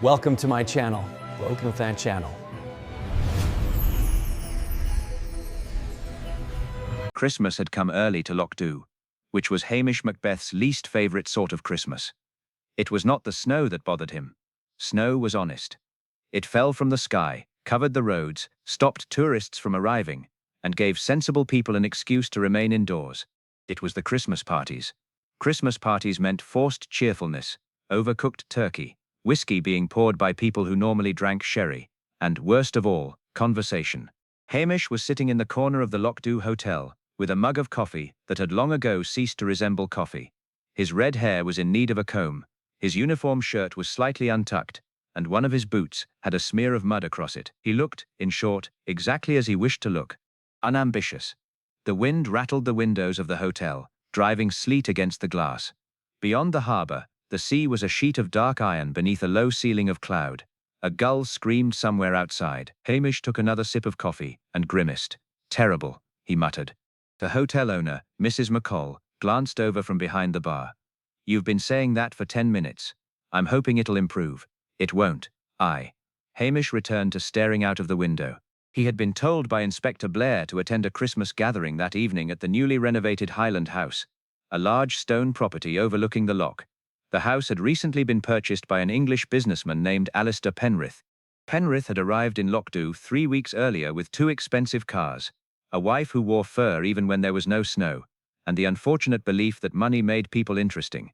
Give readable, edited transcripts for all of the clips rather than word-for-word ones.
Welcome to my channel, Whodunit channel. Christmas had come early to Whodunit, which was Hamish Macbeth's least favourite sort of Christmas. It was not the snow that bothered him. Snow was honest. It fell from the sky, covered the roads, stopped tourists from arriving, and gave sensible people an excuse to remain indoors. It was the Christmas parties. Christmas parties meant forced cheerfulness, overcooked turkey, whiskey being poured by people who normally drank sherry, and, worst of all, conversation. Hamish was sitting in the corner of the Whodunit hotel, with a mug of coffee that had long ago ceased to resemble coffee. His red hair was in need of a comb, his uniform shirt was slightly untucked, and one of his boots had a smear of mud across it. He looked, in short, exactly as he wished to look. Unambitious. The wind rattled the windows of the hotel, driving sleet against the glass. Beyond the harbour, the sea was a sheet of dark iron beneath a low ceiling of cloud. A gull screamed somewhere outside. Hamish took another sip of coffee and grimaced. "Terrible," he muttered. The hotel owner, Mrs. McCall, glanced over from behind the bar. "You've been saying that for 10 minutes. I'm hoping it'll improve." "It won't." Hamish returned to staring out of the window. He had been told by Inspector Blair to attend a Christmas gathering that evening at the newly renovated Highland house, a large stone property overlooking the loch. The house had recently been purchased by an English businessman named Alistair Penrith. Penrith had arrived in Whodunit 3 weeks earlier with 2 expensive cars, a wife who wore fur even when there was no snow, and the unfortunate belief that money made people interesting.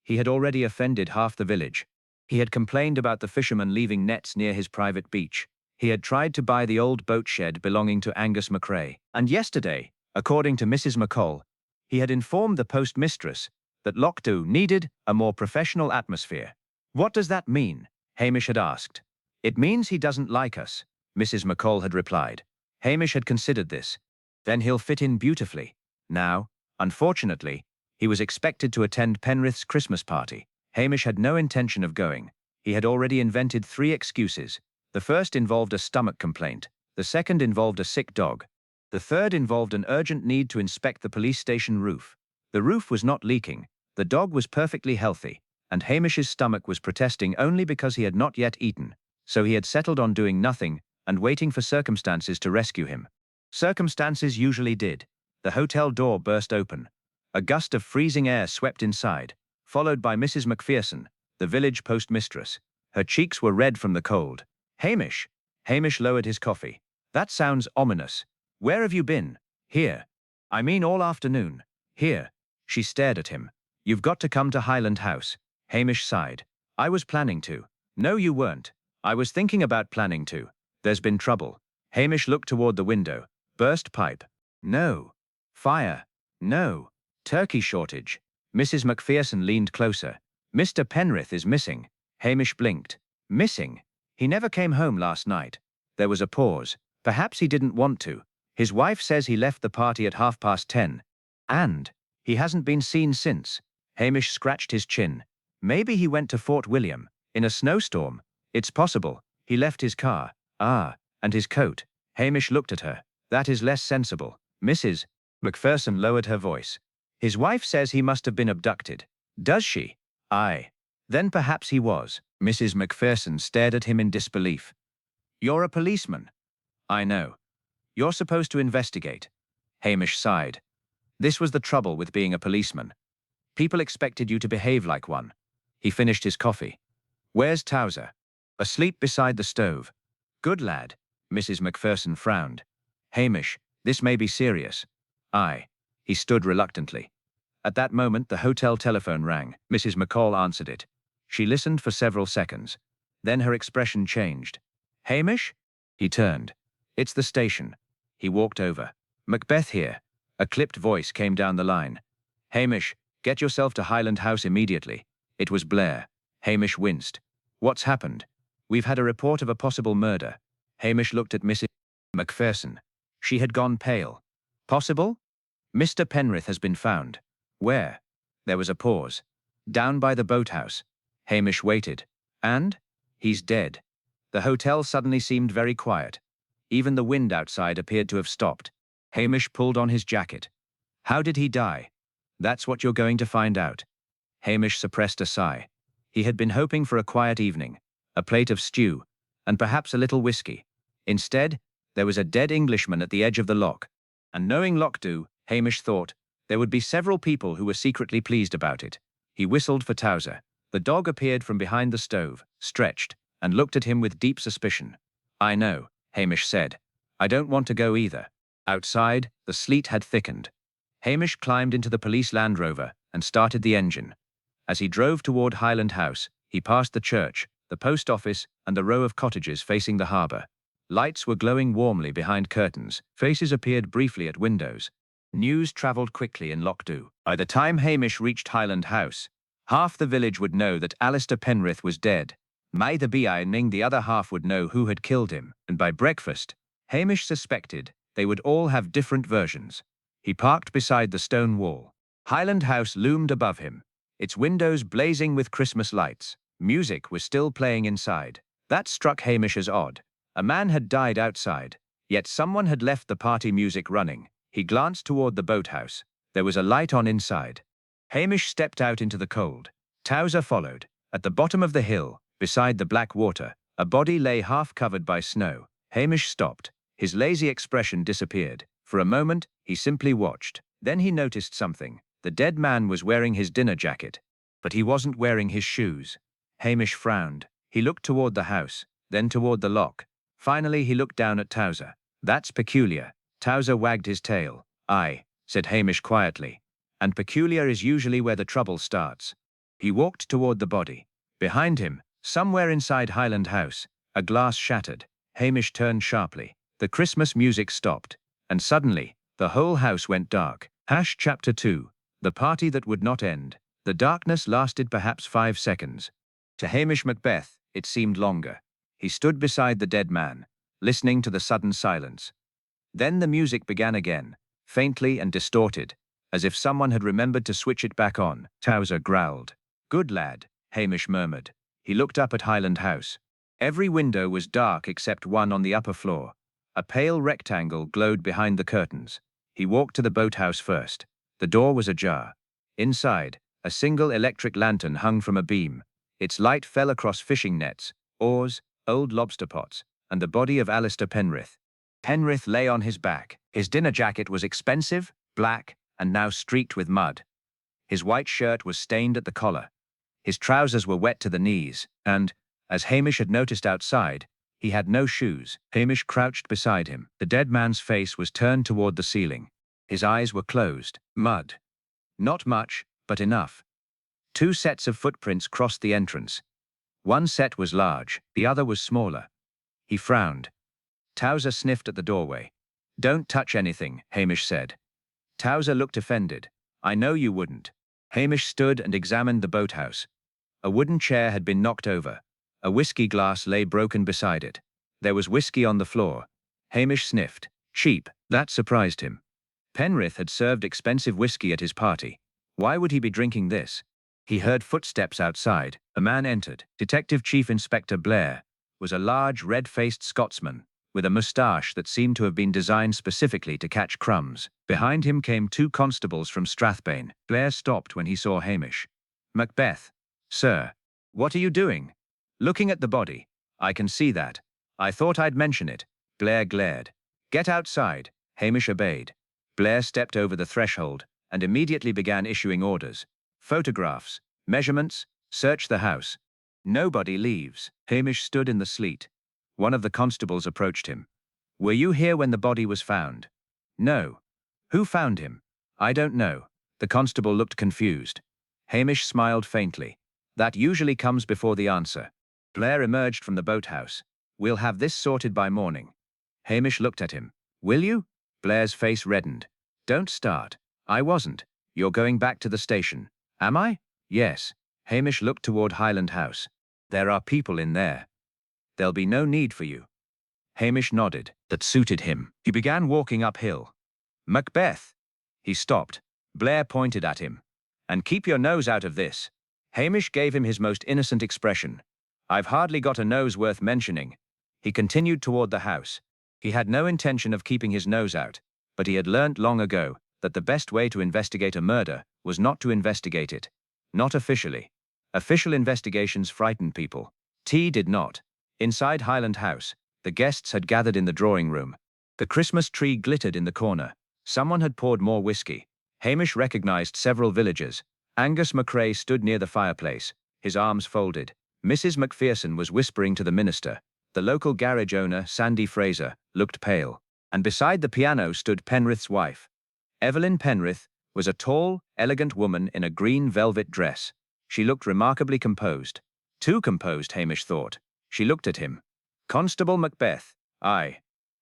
He had already offended half the village. He had complained about the fishermen leaving nets near his private beach. He had tried to buy the old boat shed belonging to Angus McRae. And yesterday, according to Mrs. McCall, he had informed the postmistress that Whodunit needed a more professional atmosphere. "What does that mean?" Hamish had asked. "It means he doesn't like us," Mrs. McCall had replied. Hamish had considered this. Then he'll fit in beautifully. Now, unfortunately, he was expected to attend Penrith's Christmas party. Hamish had no intention of going. He had already invented 3 excuses. The first involved a stomach complaint. The second involved a sick dog. The third involved an urgent need to inspect the police station roof. The roof was not leaking. The dog was perfectly healthy, and Hamish's stomach was protesting only because he had not yet eaten. So he had settled on doing nothing and waiting for circumstances to rescue him. Circumstances usually did. The hotel door burst open. A gust of freezing air swept inside, followed by Mrs. McPherson, the village postmistress. Her cheeks were red from the cold. "Hamish!" Hamish lowered his coffee. "That sounds ominous. Where have you been?" "Here." "I mean all afternoon." "Here." She stared at him. "You've got to come to Highland House." Hamish sighed. "I was planning to." "No, you weren't. I was thinking about planning to. There's been trouble." Hamish looked toward the window. "Burst pipe." "No." "Fire." "No." "Turkey shortage." Mrs. McPherson leaned closer. "Mr. Penrith is missing." Hamish blinked. "Missing? He never came home last night." There was a pause. "Perhaps he didn't want to. His wife says he left the party at 10:30. And he hasn't been seen since." Hamish scratched his chin. "Maybe he went to Fort William, in a snowstorm." "It's possible. He left his car." "Ah, and his coat." Hamish looked at her. "That is less sensible." Mrs. McPherson lowered her voice. "His wife says he must have been abducted." "Does she?" "Aye." "Then perhaps he was." Mrs. McPherson stared at him in disbelief. "You're a policeman." "I know. You're supposed to investigate." Hamish sighed. This was the trouble with being a policeman. People expected you to behave like one. He finished his coffee. "Where's Towser?" "Asleep beside the stove." "Good lad." Mrs. McPherson frowned. "Hamish, this may be serious." "Aye." He stood reluctantly. At that moment the hotel telephone rang. Mrs. McCall answered it. She listened for several seconds. Then her expression changed. "Hamish?" He turned. "It's the station." He walked over. "Macbeth here." A clipped voice came down the line. "Hamish, get yourself to Highland House immediately." It was Blair. Hamish winced. "What's happened?" "We've had a report of a possible murder." Hamish looked at Mrs. McPherson. She had gone pale. "Possible?" "Mr. Penrith has been found." "Where?" There was a pause. "Down by the boathouse." Hamish waited. "And?" "He's dead." The hotel suddenly seemed very quiet. Even the wind outside appeared to have stopped. Hamish pulled on his jacket. "How did he die?" "That's what you're going to find out." Hamish suppressed a sigh. He had been hoping for a quiet evening, a plate of stew, and perhaps a little whiskey. Instead, there was a dead Englishman at the edge of the loch, and knowing Loch-Dhu, Hamish thought, there would be several people who were secretly pleased about it. He whistled for Towser. The dog appeared from behind the stove, stretched, and looked at him with deep suspicion. "I know," Hamish said. "I don't want to go either." Outside, the sleet had thickened. Hamish climbed into the police Land Rover and started the engine. As he drove toward Highland House, he passed the church, the post office, and the row of cottages facing the harbour. Lights were glowing warmly behind curtains. Faces appeared briefly at windows. News travelled quickly in Loch-Dhu. By the time Hamish reached Highland House, half the village would know that Alistair Penrith was dead. Maithe Bianing the other half would know who had killed him, and by breakfast, Hamish suspected they would all have different versions. He parked beside the stone wall. Highland House loomed above him, its windows blazing with Christmas lights. Music was still playing inside. That struck Hamish as odd. A man had died outside, yet someone had left the party music running. He glanced toward the boathouse. There was a light on inside. Hamish stepped out into the cold. Towser followed. At the bottom of the hill, beside the black water, a body lay half covered by snow. Hamish stopped. His lazy expression disappeared. For a moment, he simply watched. Then he noticed something. The dead man was wearing his dinner jacket, but he wasn't wearing his shoes. Hamish frowned. He looked toward the house, then toward the loch. Finally, he looked down at Towser. "That's peculiar." Towser wagged his tail. "Aye," said Hamish quietly. "And peculiar is usually where the trouble starts." He walked toward the body. Behind him, somewhere inside Highland House, a glass shattered. Hamish turned sharply. The Christmas music stopped, and suddenly, the whole house went dark. Chapter 2. The Party That Would Not End. The darkness lasted perhaps 5 seconds. To Hamish Macbeth, it seemed longer. He stood beside the dead man, listening to the sudden silence. Then the music began again, faintly and distorted, as if someone had remembered to switch it back on. Towser growled. "Good lad," Hamish murmured. He looked up at Highland House. Every window was dark except one on the upper floor. A pale rectangle glowed behind the curtains. He walked to the boathouse first. The door was ajar. Inside, a single electric lantern hung from a beam. Its light fell across fishing nets, oars, old lobster pots, and the body of Alistair Penrith. Penrith lay on his back. His dinner jacket was expensive, black, and now streaked with mud. His white shirt was stained at the collar. His trousers were wet to the knees, and, as Hamish had noticed outside, he had no shoes. Hamish crouched beside him. The dead man's face was turned toward the ceiling. His eyes were closed. Mud. Not much, but enough. 2 sets of footprints crossed the entrance. One set was large, the other was smaller. He frowned. Towser sniffed at the doorway. "Don't touch anything," Hamish said. Towser looked offended. "I know you wouldn't." Hamish stood and examined the boathouse. A wooden chair had been knocked over. A whiskey glass lay broken beside it. There was whiskey on the floor. Hamish sniffed. Cheap. That surprised him. Penrith had served expensive whiskey at his party. Why would he be drinking this? He heard footsteps outside. A man entered. Detective Chief Inspector Blair was a large, red-faced Scotsman with a moustache that seemed to have been designed specifically to catch crumbs. Behind him came 2 constables from Strathbane. Blair stopped when he saw Hamish. "Macbeth, sir, what are you doing?" "Looking at the body. I can see that. I thought I'd mention it." Blair glared. "Get outside." Hamish obeyed. Blair stepped over the threshold and immediately began issuing orders. "Photographs, measurements, search the house. Nobody leaves." Hamish stood in the sleet. One of the constables approached him. "Were you here when the body was found?" "No." "Who found him?" "I don't know." The constable looked confused. Hamish smiled faintly. "That usually comes before the answer." Blair emerged from the boathouse. "We'll have this sorted by morning." Hamish looked at him. "Will you?" Blair's face reddened. "Don't start." "I wasn't. You're going back to the station." "Am I?" "Yes." Hamish looked toward Highland House. "There are people in there. There'll be no need for you." Hamish nodded. That suited him. He began walking uphill. "Macbeth!" He stopped. Blair pointed at him. "And keep your nose out of this." Hamish gave him his most innocent expression. "I've hardly got a nose worth mentioning." He continued toward the house. He had no intention of keeping his nose out, but he had learnt long ago that the best way to investigate a murder was not to investigate it. Not officially. Official investigations frightened people. Tea did not. Inside Highland House, the guests had gathered in the drawing room. The Christmas tree glittered in the corner. Someone had poured more whiskey. Hamish recognized several villagers. Angus McRae stood near the fireplace, his arms folded. Mrs. Macpherson was whispering to the minister. The local garage owner, Sandy Fraser, looked pale. And beside the piano stood Penrith's wife. Evelyn Penrith was a tall, elegant woman in a green velvet dress. She looked remarkably composed. Too composed, Hamish thought. She looked at him. Constable Macbeth. Aye.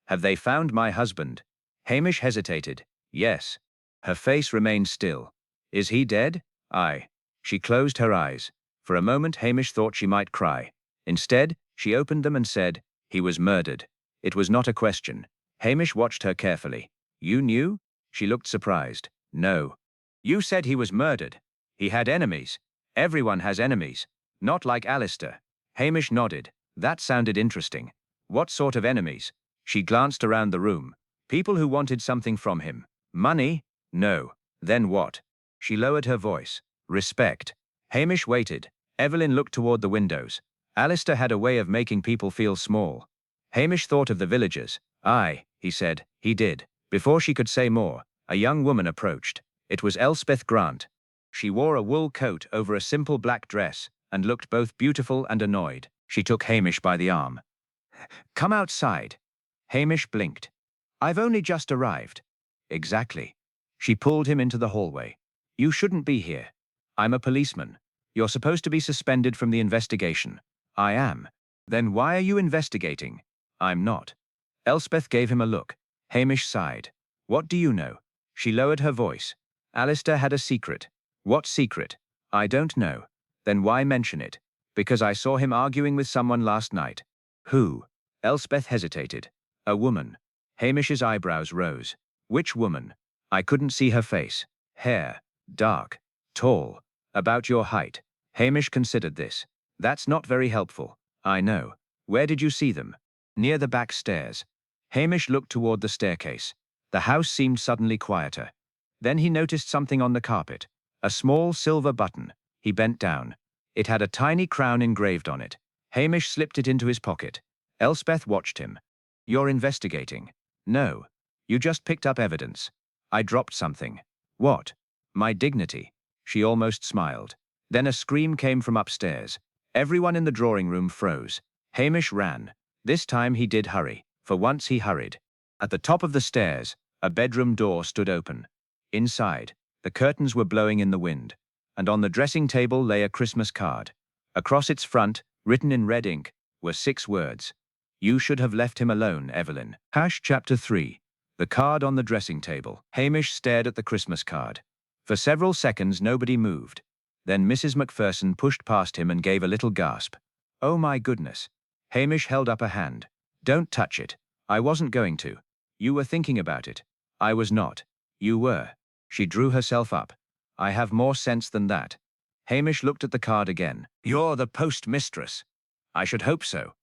Have they found my husband? Hamish hesitated. Yes. Her face remained still. Is he dead? Aye. She closed her eyes. For a moment Hamish thought she might cry. Instead, she opened them and said, he was murdered. It was not a question. Hamish watched her carefully. You knew? She looked surprised. No. You said he was murdered. He had enemies. Everyone has enemies. Not like Alistair. Hamish nodded. That sounded interesting. What sort of enemies? She glanced around the room. People who wanted something from him. Money? No. Then what? She lowered her voice. Respect. Hamish waited. Evelyn looked toward the windows. Alistair had a way of making people feel small. Hamish thought of the villagers. Aye, he said, he did. Before she could say more, a young woman approached. It was Elspeth Grant. She wore a wool coat over a simple black dress, and looked both beautiful and annoyed. She took Hamish by the arm. Come outside. Hamish blinked. I've only just arrived. Exactly. She pulled him into the hallway. You shouldn't be here. I'm a policeman. You're supposed to be suspended from the investigation. I am. Then why are you investigating? I'm not. Elspeth gave him a look. Hamish sighed. What do you know? She lowered her voice. Alistair had a secret. What secret? I don't know. Then why mention it? Because I saw him arguing with someone last night. Who? Elspeth hesitated. A woman. Hamish's eyebrows rose. Which woman? I couldn't see her face. Hair. Dark. Tall. About your height. Hamish considered this. That's not very helpful. I know. Where did you see them? Near the back stairs. Hamish looked toward the staircase. The house seemed suddenly quieter. Then he noticed something on the carpet. A small silver button. He bent down. It had a tiny crown engraved on it. Hamish slipped it into his pocket. Elspeth watched him. You're investigating. No. You just picked up evidence. I dropped something. What? My dignity. She almost smiled. Then a scream came from upstairs. Everyone in the drawing room froze. Hamish ran. This time he did hurry. For once he hurried. At the top of the stairs, a bedroom door stood open. Inside, the curtains were blowing in the wind. And on the dressing table lay a Christmas card. Across its front, written in red ink, were 6 words. You should have left him alone, Evelyn. Chapter 3. The card on the dressing table. Hamish stared at the Christmas card. For several seconds nobody moved. Then Mrs. Macpherson pushed past him and gave a little gasp. Oh my goodness. Hamish held up a hand. Don't touch it. I wasn't going to. You were thinking about it. I was not. You were. She drew herself up. I have more sense than that. Hamish looked at the card again. You're the postmistress. I should hope so.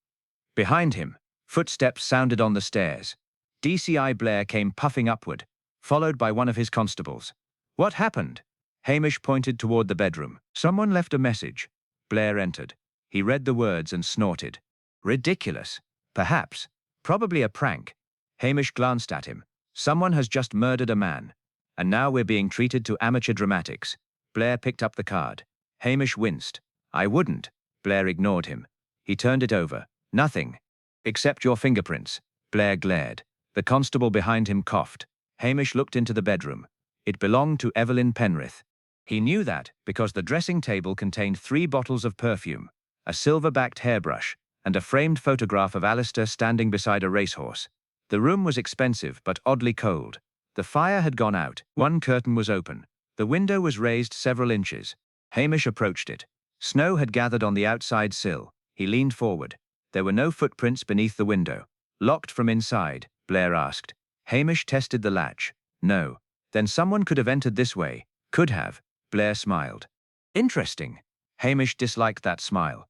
Behind him, footsteps sounded on the stairs. DCI Blair came puffing upward, followed by one of his constables. What happened? Hamish pointed toward the bedroom. Someone left a message. Blair entered. He read the words and snorted. Ridiculous. Perhaps. Probably a prank. Hamish glanced at him. Someone has just murdered a man. And now we're being treated to amateur dramatics. Blair picked up the card. Hamish winced. I wouldn't. Blair ignored him. He turned it over. Nothing. Except your fingerprints. Blair glared. The constable behind him coughed. Hamish looked into the bedroom. It belonged to Evelyn Penrith. He knew that because the dressing table contained 3 bottles of perfume, a silver-backed hairbrush, and a framed photograph of Alistair standing beside a racehorse. The room was expensive but oddly cold. The fire had gone out. One curtain was open. The window was raised several inches. Hamish approached it. Snow had gathered on the outside sill. He leaned forward. There were no footprints beneath the window. Locked from inside? Blair asked. Hamish tested the latch. No. Then someone could have entered this way. Could have. Blair smiled. Interesting. Hamish disliked that smile.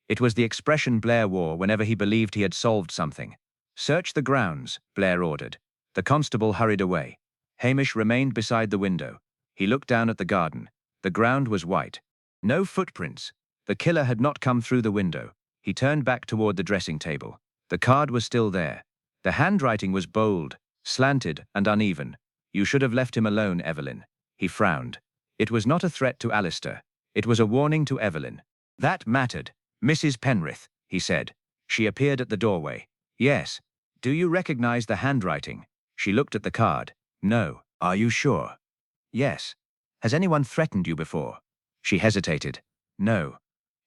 It was the expression Blair wore whenever he believed he had solved something. Search the grounds, Blair ordered. The constable hurried away. Hamish remained beside the window. He looked down at the garden. The ground was white. No footprints. The killer had not come through the window. He turned back toward the dressing table. The card was still there. The handwriting was bold, slanted, and uneven. You should have left him alone, Evelyn. He frowned. It was not a threat to Alistair. It was a warning to Evelyn. That mattered. Mrs. Penrith, he said. She appeared at the doorway. Yes. Do you recognize the handwriting? She looked at the card. No. Are you sure? Yes. Has anyone threatened you before? She hesitated. No.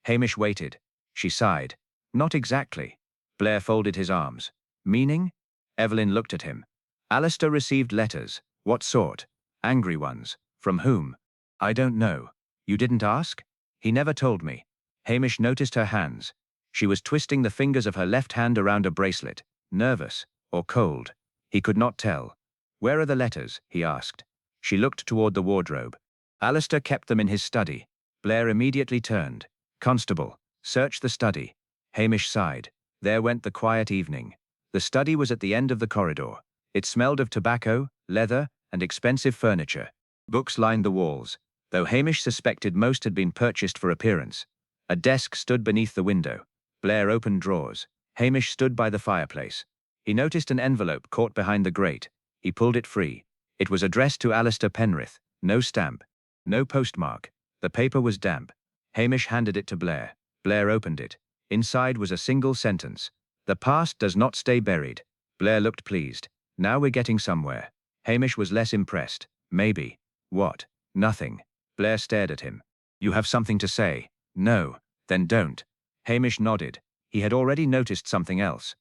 Hamish waited. She sighed. Not exactly. Blair folded his arms. Meaning? Evelyn looked at him. Alistair received letters. What sort? Angry ones. From whom? I don't know. You didn't ask? He never told me. Hamish noticed her hands. She was twisting the fingers of her left hand around a bracelet. Nervous. Or cold. He could not tell. Where are the letters? He asked. She looked toward the wardrobe. Alistair kept them in his study. Blair immediately turned. Constable, search the study. Hamish sighed. There went the quiet evening. The study was at the end of the corridor. It smelled of tobacco, leather, and expensive furniture. Books lined the walls, though Hamish suspected most had been purchased for appearance. A desk stood beneath the window. Blair opened drawers. Hamish stood by the fireplace. He noticed an envelope caught behind the grate. He pulled it free. It was addressed to Alistair Penrith. No stamp. No postmark. The paper was damp. Hamish handed it to Blair. Blair opened it. Inside was a single sentence. The past does not stay buried. Blair looked pleased. Now we're getting somewhere. Hamish was less impressed. Maybe. What? Nothing. Blair stared at him. You have something to say? No. Then don't. Hamish nodded. He had already noticed something else.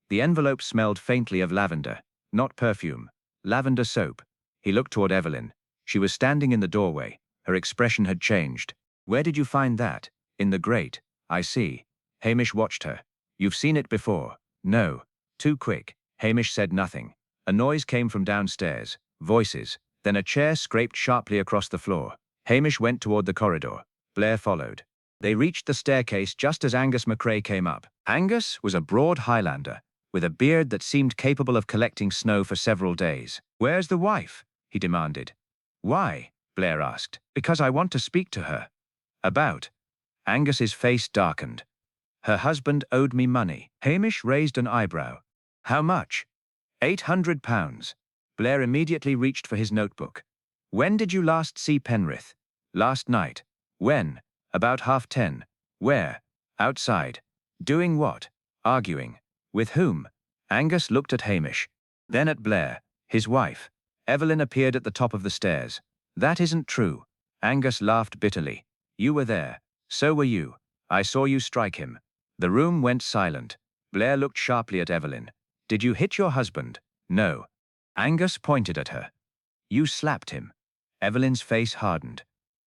The envelope smelled faintly of lavender. Not perfume. Lavender soap. He looked toward Evelyn. She was standing in the doorway. Her expression had changed. Where did you find that? In the grate. I see. Hamish watched her. You've seen it before. No. Too quick. Hamish said nothing. A noise came from downstairs. Voices. Then a chair scraped sharply across the floor. Hamish went toward the corridor. Blair followed. They reached the staircase just as Angus McRae came up. Angus was a broad Highlander, with a beard that seemed capable of collecting snow for several days. Where's the wife? He demanded. Why? Blair asked. Because I want to speak to her. About? Angus's face darkened. Her husband owed me money. Hamish raised an eyebrow. How much? £800. Blair immediately reached for his notebook. When did you last see Penrith? Last night. When? About 10:30. Where? Outside. Doing what? Arguing. With whom? Angus looked at Hamish. Then at Blair, his wife. Evelyn appeared at the top of the stairs. That isn't true. Angus laughed bitterly. You were there. So were you. I saw you strike him. The room went silent. Blair looked sharply at Evelyn. Did you hit your husband? No. Angus pointed at her. You slapped him. Evelyn's face hardened.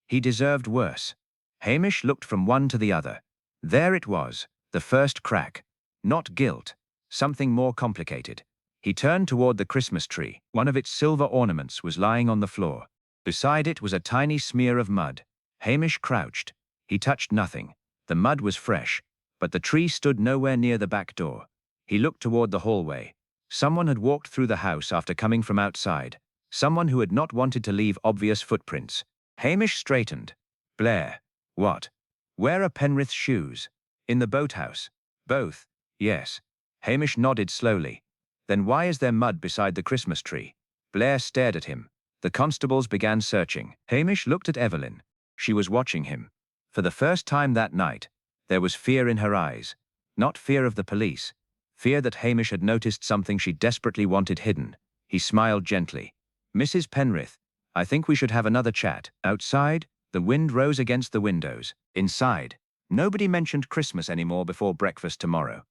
He deserved worse. Hamish looked from one to the other. There it was, the first crack. Not guilt. Something more complicated. He turned toward the Christmas tree. One of its silver ornaments was lying on the floor. Beside it was a tiny smear of mud. Hamish crouched. He touched nothing. The mud was fresh, but the tree stood nowhere near the back door. He looked toward the hallway. Someone had walked through the house after coming from outside. Someone who had not wanted to leave obvious footprints. Hamish straightened. Blair. What? Where are Penrith's shoes? In the boathouse. Both. Yes. Hamish nodded slowly. Then why is there mud beside the Christmas tree? Blair stared at him. The constables began searching. Hamish looked at Evelyn. She was watching him. For the first time that night, there was fear in her eyes. Not fear of the police. Fear that Hamish had noticed something she desperately wanted hidden. He smiled gently. Mrs. Penrith, I think we should have another chat. Outside, the wind rose against the windows. Inside, nobody mentioned Christmas anymore before breakfast tomorrow.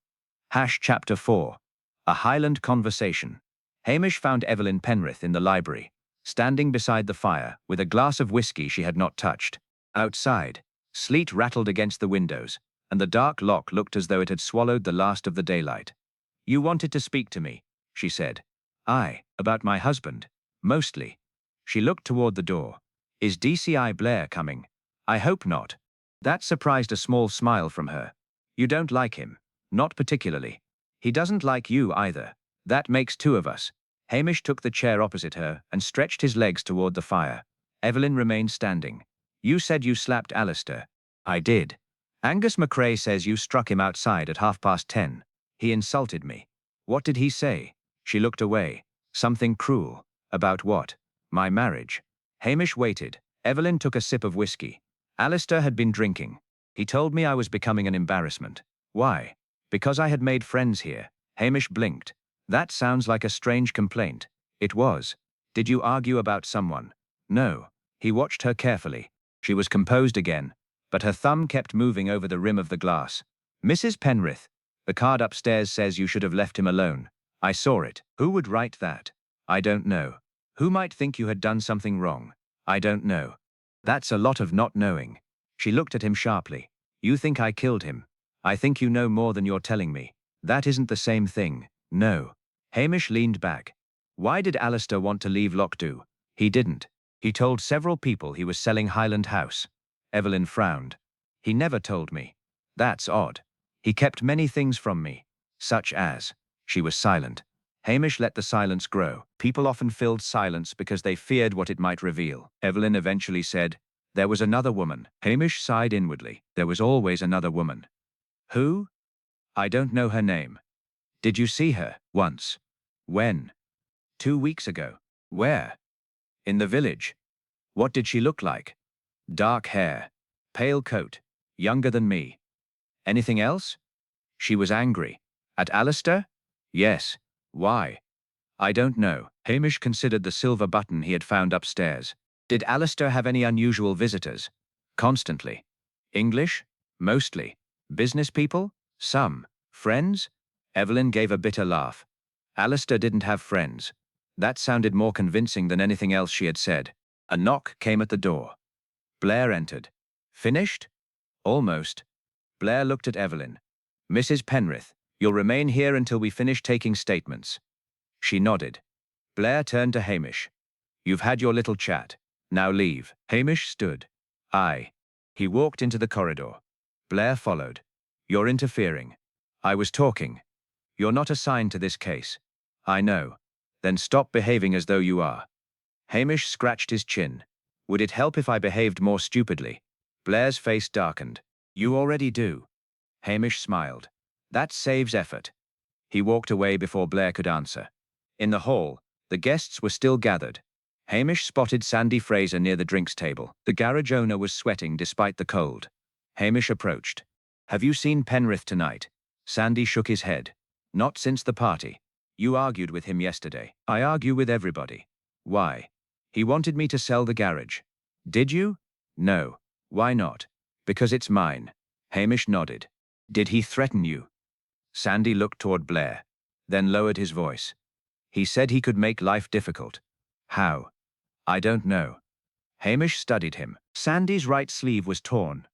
Chapter 4. A Highland Conversation. Hamish found Evelyn Penrith in the library, standing beside the fire with a glass of whiskey she had not touched. Outside, sleet rattled against the windows, and the dark lock looked as though it had swallowed the last of the daylight. You wanted to speak to me, she said. Aye, about my husband. Mostly. She looked toward the door. Is DCI Blair coming? I hope not. That surprised a small smile from her. You don't like him? Not particularly. He doesn't like you either. That makes two of us. Hamish took the chair opposite her and stretched his legs toward the fire. Evelyn remained standing. You said you slapped Alistair. I did. Angus McRae says you struck him outside at 10:30. He insulted me. What did he say? She looked away. Something cruel. About what? My marriage. Hamish waited. Evelyn took a sip of whiskey. Alistair had been drinking. He told me I was becoming an embarrassment. Why? Because I had made friends here. Hamish blinked. That sounds like a strange complaint. It was. Did you argue about someone? No. He watched her carefully. She was composed again, but her thumb kept moving over the rim of the glass. Mrs. Penrith, the card upstairs says you should have left him alone. I saw it. Who would write that? I don't know. Who might think you had done something wrong? I don't know. That's a lot of not knowing. She looked at him sharply. You think I killed him? I think you know more than you're telling me. That isn't the same thing. No. Hamish leaned back. Why did Alistair want to leave Lochdu? He didn't. He told several people he was selling Highland House. Evelyn frowned. He never told me. That's odd. He kept many things from me. Such as. She was silent. Hamish let the silence grow. People often filled silence because they feared what it might reveal. Evelyn eventually said, there was another woman. Hamish sighed inwardly. There was always another woman. Who? I don't know her name. Did you see her? Once. When? 2 weeks ago. Where? In the village. What did she look like? Dark hair. Pale coat. Younger than me. Anything else? She was angry. At Alistair? Yes. Why? I don't know. Hamish considered the silver button he had found upstairs. Did Alistair have any unusual visitors? Constantly. English? Mostly. Business people? Some. Friends? Evelyn gave a bitter laugh. Alistair didn't have friends. That sounded more convincing than anything else she had said. A knock came at the door. Blair entered. Finished? Almost. Blair looked at Evelyn. Mrs. Penrith, you'll remain here until we finish taking statements. She nodded. Blair turned to Hamish. You've had your little chat. Now leave. Hamish stood. Aye. He walked into the corridor. Blair followed. You're interfering. I was talking. You're not assigned to this case. I know. Then stop behaving as though you are. Hamish scratched his chin. Would it help if I behaved more stupidly? Blair's face darkened. You already do. Hamish smiled. That saves effort. He walked away before Blair could answer. In the hall, the guests were still gathered. Hamish spotted Sandy Fraser near the drinks table. The garage owner was sweating despite the cold. Hamish approached. Have you seen Penrith tonight? Sandy shook his head. Not since the party. You argued with him yesterday. I argue with everybody. Why? He wanted me to sell the garage. Did you? No. Why not? Because it's mine. Hamish nodded. Did he threaten you? Sandy looked toward Blair, then lowered his voice. He said he could make life difficult. How? I don't know. Hamish studied him. Sandy's right sleeve was torn.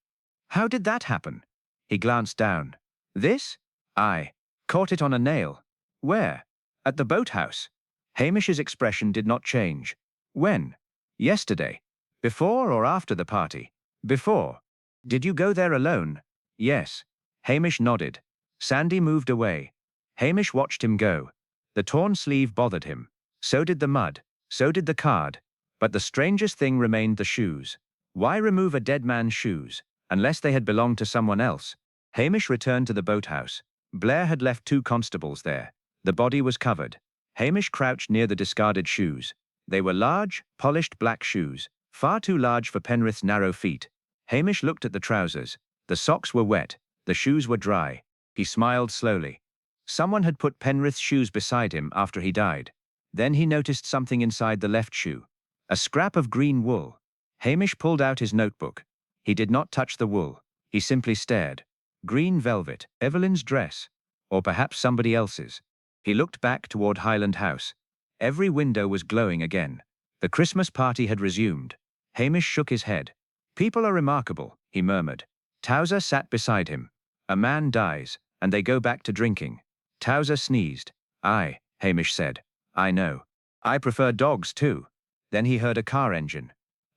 How did that happen? He glanced down. This? I caught it on a nail. Where? At the boathouse. Hamish's expression did not change. When? Yesterday. Before or after the party? Before. Did you go there alone? Yes. Hamish nodded. Sandy moved away. Hamish watched him go. The torn sleeve bothered him. So did the mud. So did the card. But the strangest thing remained the shoes. Why remove a dead man's shoes, unless they had belonged to someone else? Hamish returned to the boathouse. Blair had left 2 constables there. The body was covered. Hamish crouched near the discarded shoes. They were large, polished black shoes, far too large for Penrith's narrow feet. Hamish looked at the trousers. The socks were wet. The shoes were dry. He smiled slowly. Someone had put Penrith's shoes beside him after he died. Then he noticed something inside the left shoe. A scrap of green wool. Hamish pulled out his notebook. He did not touch the wool. He simply stared. Green velvet, Evelyn's dress. Or perhaps somebody else's. He looked back toward Highland House. Every window was glowing again. The Christmas party had resumed. Hamish shook his head. People are remarkable, he murmured. Towser sat beside him. A man dies, and they go back to drinking. Towser sneezed. Aye, Hamish said. I know. I prefer dogs too. Then he heard a car engine.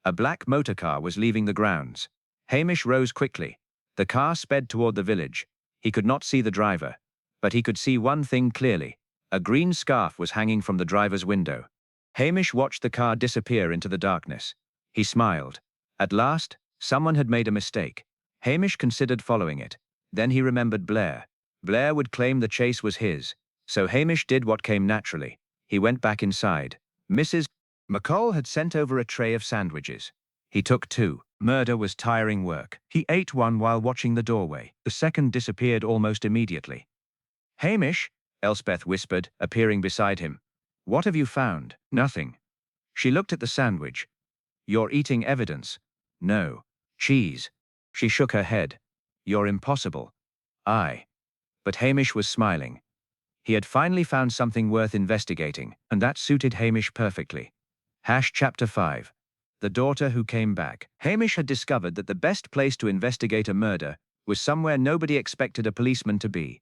A black motor car was leaving the grounds. Hamish rose quickly. The car sped toward the village. He could not see the driver, but he could see one thing clearly. A green scarf was hanging from the driver's window. Hamish watched the car disappear into the darkness. He smiled. At last, someone had made a mistake. Hamish considered following it. Then he remembered Blair. Blair would claim the chase was his. So Hamish did what came naturally. He went back inside. Mrs. McCall had sent over a tray of sandwiches. He took two. Murder was tiring work. He ate one while watching the doorway. The second disappeared almost immediately. "Hamish," Elspeth whispered, appearing beside him. "What have you found?" "Nothing." She looked at the sandwich. "You're eating evidence." "No. Cheese." She shook her head. "You're impossible." "Aye." But Hamish was smiling. He had finally found something worth investigating, and that suited Hamish perfectly. Chapter 5. The Daughter Who Came Back. Hamish had discovered that the best place to investigate a murder was somewhere nobody expected a policeman to be.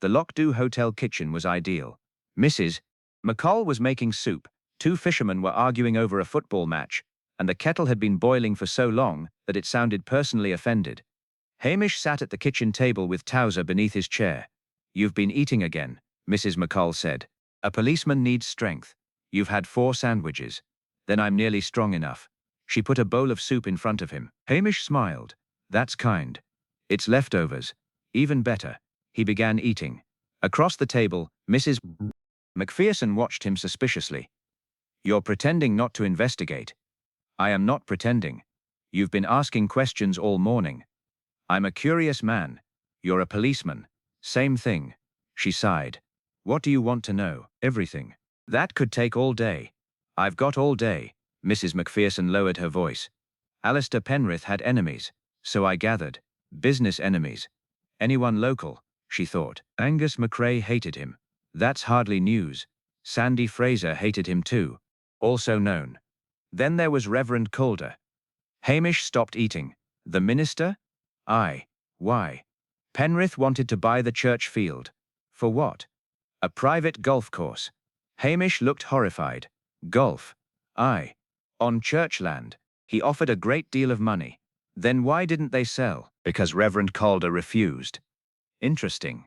The Lockdhu Hotel kitchen was ideal. Mrs. McCall was making soup, two fishermen were arguing over a football match, and the kettle had been boiling for so long that it sounded personally offended. Hamish sat at the kitchen table with Towser beneath his chair. "You've been eating again," Mrs. McCall said. "A policeman needs strength. You've had 4 sandwiches. Then I'm nearly strong enough." She put a bowl of soup in front of him. Hamish smiled. "That's kind. It's leftovers. Even better." He began eating. Across the table, Mrs. McPherson watched him suspiciously. "You're pretending not to investigate." "I am not pretending. You've been asking questions all morning." "I'm a curious man. You're a policeman. Same thing." She sighed. "What do you want to know?" "Everything." "That could take all day." "I've got all day." Mrs. McPherson lowered her voice. "Alistair Penrith had enemies, so I gathered. Business enemies. Anyone local?" She thought. "Angus MacRae hated him." "That's hardly news. Sandy Fraser hated him too." "Also known." "Then there was Reverend Calder." Hamish stopped eating. "The minister?" "Aye. Why?" "Penrith wanted to buy the church field." "For what?" "A private golf course." Hamish looked horrified. "Golf?" "Aye. On church land. He offered a great deal of money." "Then why didn't they sell?" "Because Reverend Calder refused." "Interesting."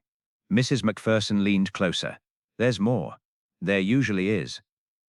Mrs. McPherson leaned closer. "There's more." "There usually is."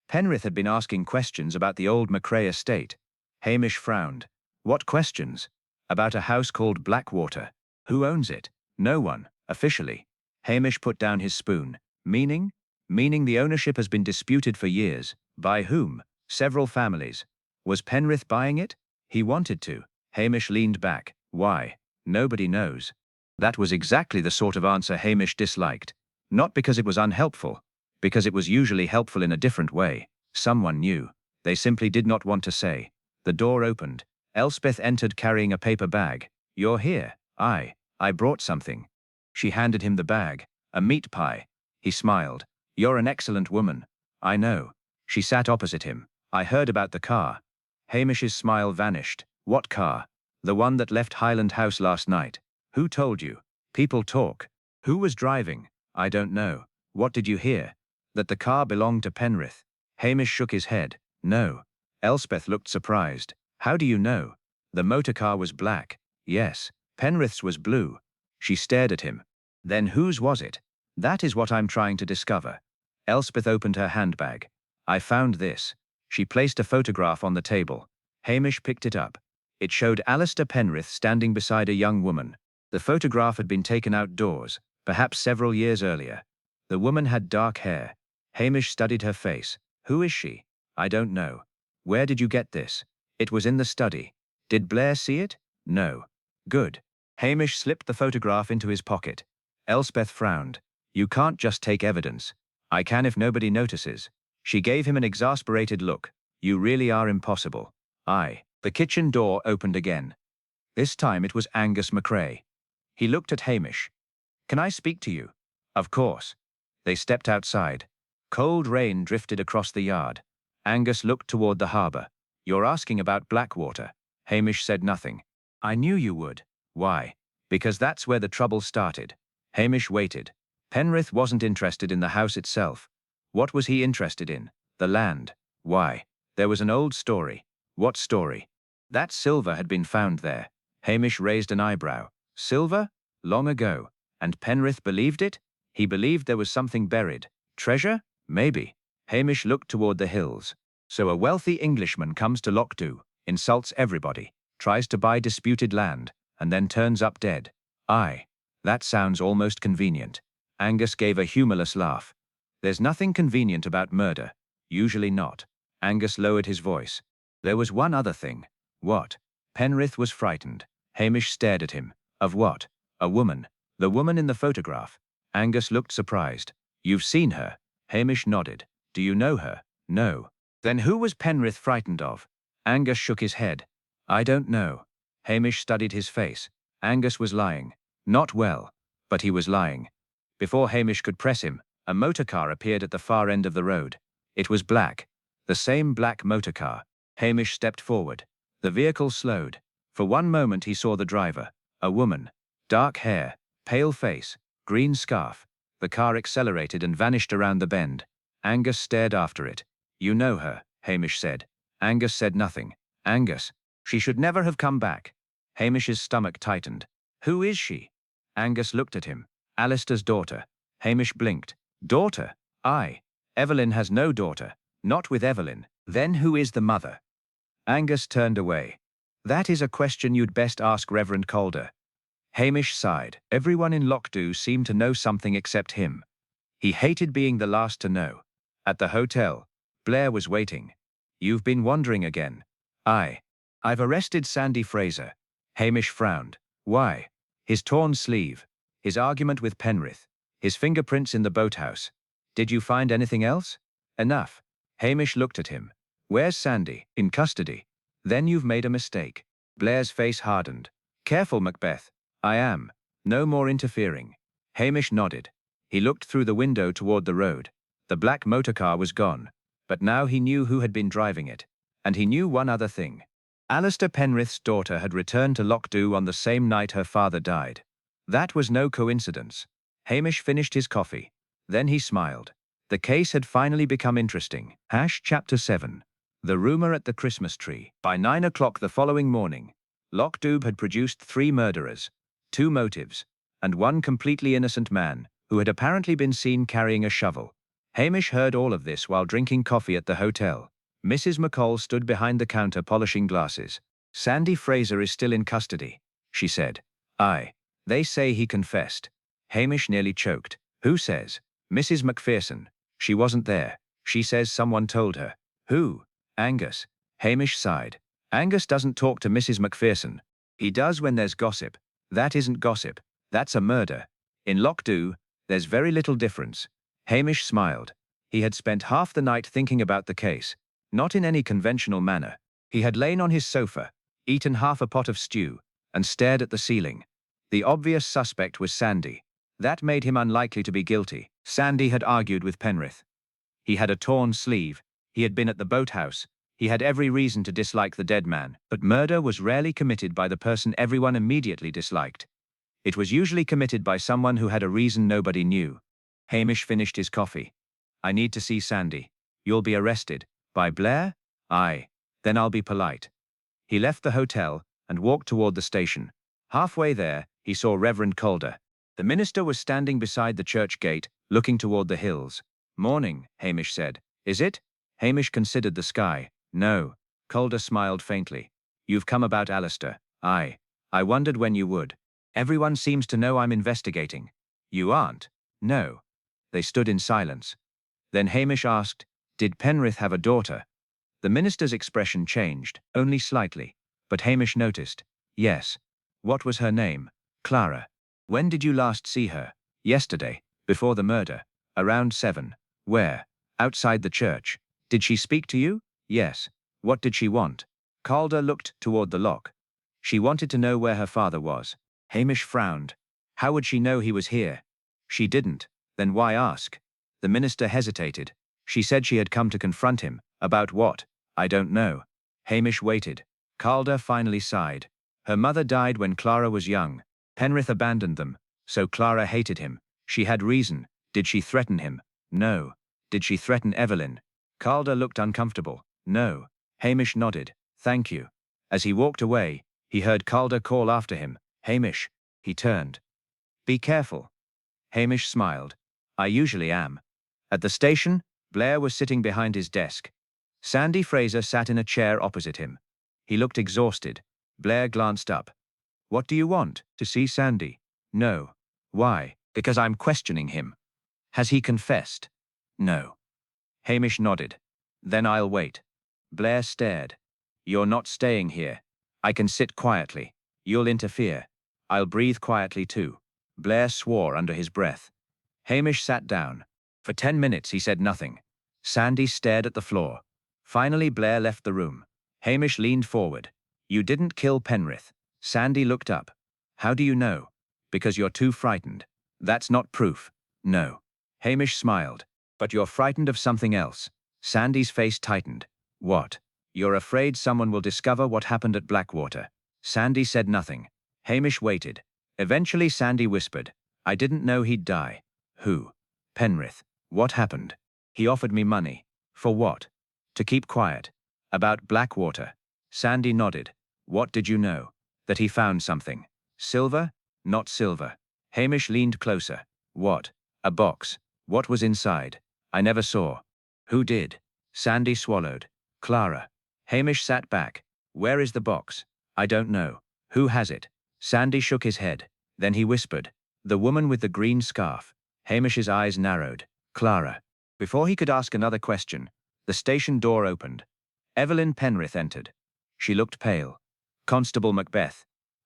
Penrith had been asking questions about the old MacRae estate. Hamish frowned. "What questions?" "About a house called Blackwater." "Who owns it?" "No one, officially." Hamish put down his spoon. "Meaning?" "Meaning the ownership has been disputed for years." "By whom?" "Several families." "Was Penrith buying it?" "He wanted to." Hamish leaned back. "Why?" "Nobody knows." That was exactly the sort of answer Hamish disliked. Not because it was unhelpful, because it was usually helpful in a different way. Someone knew. They simply did not want to say. The door opened. Elspeth entered carrying a paper bag. "You're here." "Aye. I brought something." She handed him the bag. "A meat pie." He smiled. "You're an excellent woman." "I know." She sat opposite him. "I heard about the car." Hamish's smile vanished. "What car?" "The one that left Highland House last night." "Who told you?" "People talk." "Who was driving?" "I don't know." "What did you hear?" "That the car belonged to Penrith." Hamish shook his head. "No." Elspeth looked surprised. "How do you know?" "The motorcar was black." "Yes. Penrith's was blue." She stared at him. "Then whose was it?" "That is what I'm trying to discover." Elspeth opened her handbag. "I found this." She placed a photograph on the table. Hamish picked it up. It showed Alistair Penrith standing beside a young woman. The photograph had been taken outdoors, perhaps several years earlier. The woman had dark hair. Hamish studied her face. "Who is she?" "I don't know." "Where did you get this?" "It was in the study." "Did Blair see it?" "No." "Good." Hamish slipped the photograph into his pocket. Elspeth frowned. "You can't just take evidence." "I can if nobody notices." She gave him an exasperated look. "You really are impossible." "Aye." The kitchen door opened again. This time it was Angus MacRae. He looked at Hamish. "Can I speak to you?" "Of course." They stepped outside. Cold rain drifted across the yard. Angus looked toward the harbour. "You're asking about Blackwater." Hamish said nothing. "I knew you would." "Why?" "Because that's where the trouble started." Hamish waited. Penrith wasn't interested in the house itself. What was he interested in? The land. Why? There was an old story. What story? That silver had been found there. Hamish raised an eyebrow. Silver? Long ago. And Penrith believed it? He believed there was something buried. Treasure? Maybe. Hamish looked toward the hills. So a wealthy Englishman comes to Lockdhu, insults everybody, tries to buy disputed land, and then turns up dead. Aye. That sounds almost convenient. Angus gave a humorless laugh. There's nothing convenient about murder. Usually not. Angus lowered his voice. There was one other thing. What? Penrith was frightened. Hamish stared at him. Of what? A woman. The woman in the photograph. Angus looked surprised. You've seen her? Hamish nodded. Do you know her? No. Then who was Penrith frightened of? Angus shook his head. I don't know. Hamish studied his face. Angus was lying. Not well. But he was lying. Before Hamish could press him, a motor car appeared at the far end of the road. It was black. The same black motor car. Hamish stepped forward. The vehicle slowed. For one moment he saw the driver. A woman. Dark hair. Pale face. Green scarf. The car accelerated and vanished around the bend. Angus stared after it. You know her, Hamish said. Angus said nothing. Angus. She should never have come back. Hamish's stomach tightened. Who is she? Angus looked at him. Alistair's daughter. Hamish blinked. Daughter? Aye. Evelyn has no daughter. Not with Evelyn. Then who is the mother? Angus turned away. That is a question you'd best ask Reverend Calder. Hamish sighed. Everyone in Lockdhu seemed to know something except him. He hated being the last to know. At the hotel, Blair was waiting. You've been wandering again. Aye. I've arrested Sandy Fraser. Hamish frowned. Why? His torn sleeve. His argument with Penrith. His fingerprints in the boathouse. Did you find anything else? Enough. Hamish looked at him. Where's Sandy? In custody. Then you've made a mistake. Blair's face hardened. Careful, Macbeth. I am. No more interfering. Hamish nodded. He looked through the window toward the road. The black motorcar was gone. But now he knew who had been driving it. And he knew one other thing. Alistair Penrith's daughter had returned to Lockdhu on the same night her father died. That was no coincidence. Hamish finished his coffee. Then he smiled. The case had finally become interesting. Chapter 7. The Rumour at the Christmas Tree. By 9 o'clock the following morning, Lockdhu had produced 3 murderers, 2 motives, and 1 completely innocent man, who had apparently been seen carrying a shovel. Hamish heard all of this while drinking coffee at the hotel. Mrs. McCall stood behind the counter polishing glasses. Sandy Fraser is still in custody, she said. Aye. They say he confessed. Hamish nearly choked. Who says? Mrs. Macpherson. She wasn't there. She says someone told her. Who? Angus. Hamish sighed. Angus doesn't talk to Mrs. Macpherson. He does when there's gossip. That isn't gossip. That's a murder. In Lockdhu, there's very little difference. Hamish smiled. He had spent half the night thinking about the case. Not in any conventional manner. He had lain on his sofa, eaten half a pot of stew, and stared at the ceiling. The obvious suspect was Sandy. That made him unlikely to be guilty. Sandy had argued with Penrith. He had a torn sleeve. He had been at the boathouse. He had every reason to dislike the dead man. But murder was rarely committed by the person everyone immediately disliked. It was usually committed by someone who had a reason nobody knew. Hamish finished his coffee. I need to see Sandy. You'll be arrested. By Blair? Aye. Then I'll be polite. He left the hotel and walked toward the station. Halfway there, he saw Reverend Calder. The minister was standing beside the church gate, looking toward the hills. Morning, Hamish said. Is it? Hamish considered the sky. No. Calder smiled faintly. You've come about Alistair. Aye. I wondered when you would. Everyone seems to know I'm investigating. You aren't? No. They stood in silence. Then Hamish asked, did Penrith have a daughter? The minister's expression changed, only slightly. But Hamish noticed. Yes. What was her name? Clara. When did you last see her? Yesterday, before the murder. Around 7. Where? Outside the church. Did she speak to you? Yes. What did she want? Calder looked toward the lock. She wanted to know where her father was. Hamish frowned. How would she know he was here? She didn't. Then why ask? The minister hesitated. She said she had come to confront him. About what? I don't know. Hamish waited. Calder finally sighed. Her mother died when Clara was young. Penrith abandoned them, so Clara hated him. She had reason. Did she threaten him? No. Did she threaten Evelyn? Calder looked uncomfortable. No. Hamish nodded. Thank you. As he walked away, he heard Calder call after him. Hamish. He turned. Be careful. Hamish smiled. I usually am. At the station, Blair was sitting behind his desk. Sandy Fraser sat in a chair opposite him. He looked exhausted. Blair glanced up. What do you want? To see Sandy? No. Why? Because I'm questioning him. Has he confessed? No. Hamish nodded. Then I'll wait. Blair stared. You're not staying here. I can sit quietly. You'll interfere. I'll breathe quietly too. Blair swore under his breath. Hamish sat down. For 10 minutes he said nothing. Sandy stared at the floor. Finally Blair left the room. Hamish leaned forward. You didn't kill Penrith. Sandy looked up. How do you know? Because you're too frightened. That's not proof. No. Hamish smiled. But you're frightened of something else. Sandy's face tightened. What? You're afraid someone will discover what happened at Blackwater. Sandy said nothing. Hamish waited. Eventually Sandy whispered. I didn't know he'd die. Who? Penrith. What happened? He offered me money. For what? To keep quiet. About Blackwater. Sandy nodded. What did you know? That he found something. Silver? Not silver. Hamish leaned closer. What? A box. What was inside? I never saw. Who did? Sandy swallowed. Clara. Hamish sat back. Where is the box? I don't know. Who has it? Sandy shook his head. Then he whispered. The woman with the green scarf. Hamish's eyes narrowed. Clara. Before he could ask another question, the station door opened. Evelyn Penrith entered. She looked pale. Constable Macbeth.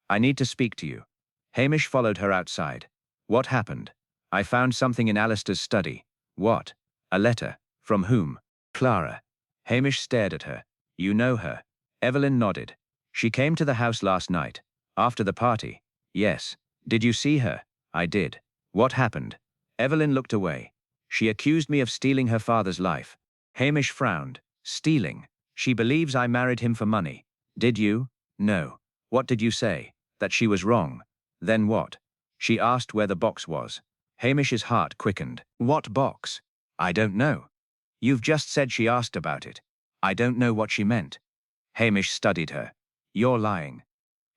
I need to speak to you. Hamish followed her outside. What happened? I found something in Alistair's study. What? A letter. From whom? Clara. Hamish stared at her. You know her? Evelyn nodded. She came to the house last night. After the party. Yes. Did you see her? I did. What happened? Evelyn looked away. She accused me of stealing her father's life. Hamish frowned. Stealing? She believes I married him for money. Did you? No. What did you say? That she was wrong. Then what? She asked where the box was. Hamish's heart quickened. What box? I don't know. You've just said she asked about it. I don't know what she meant. Hamish studied her. You're lying.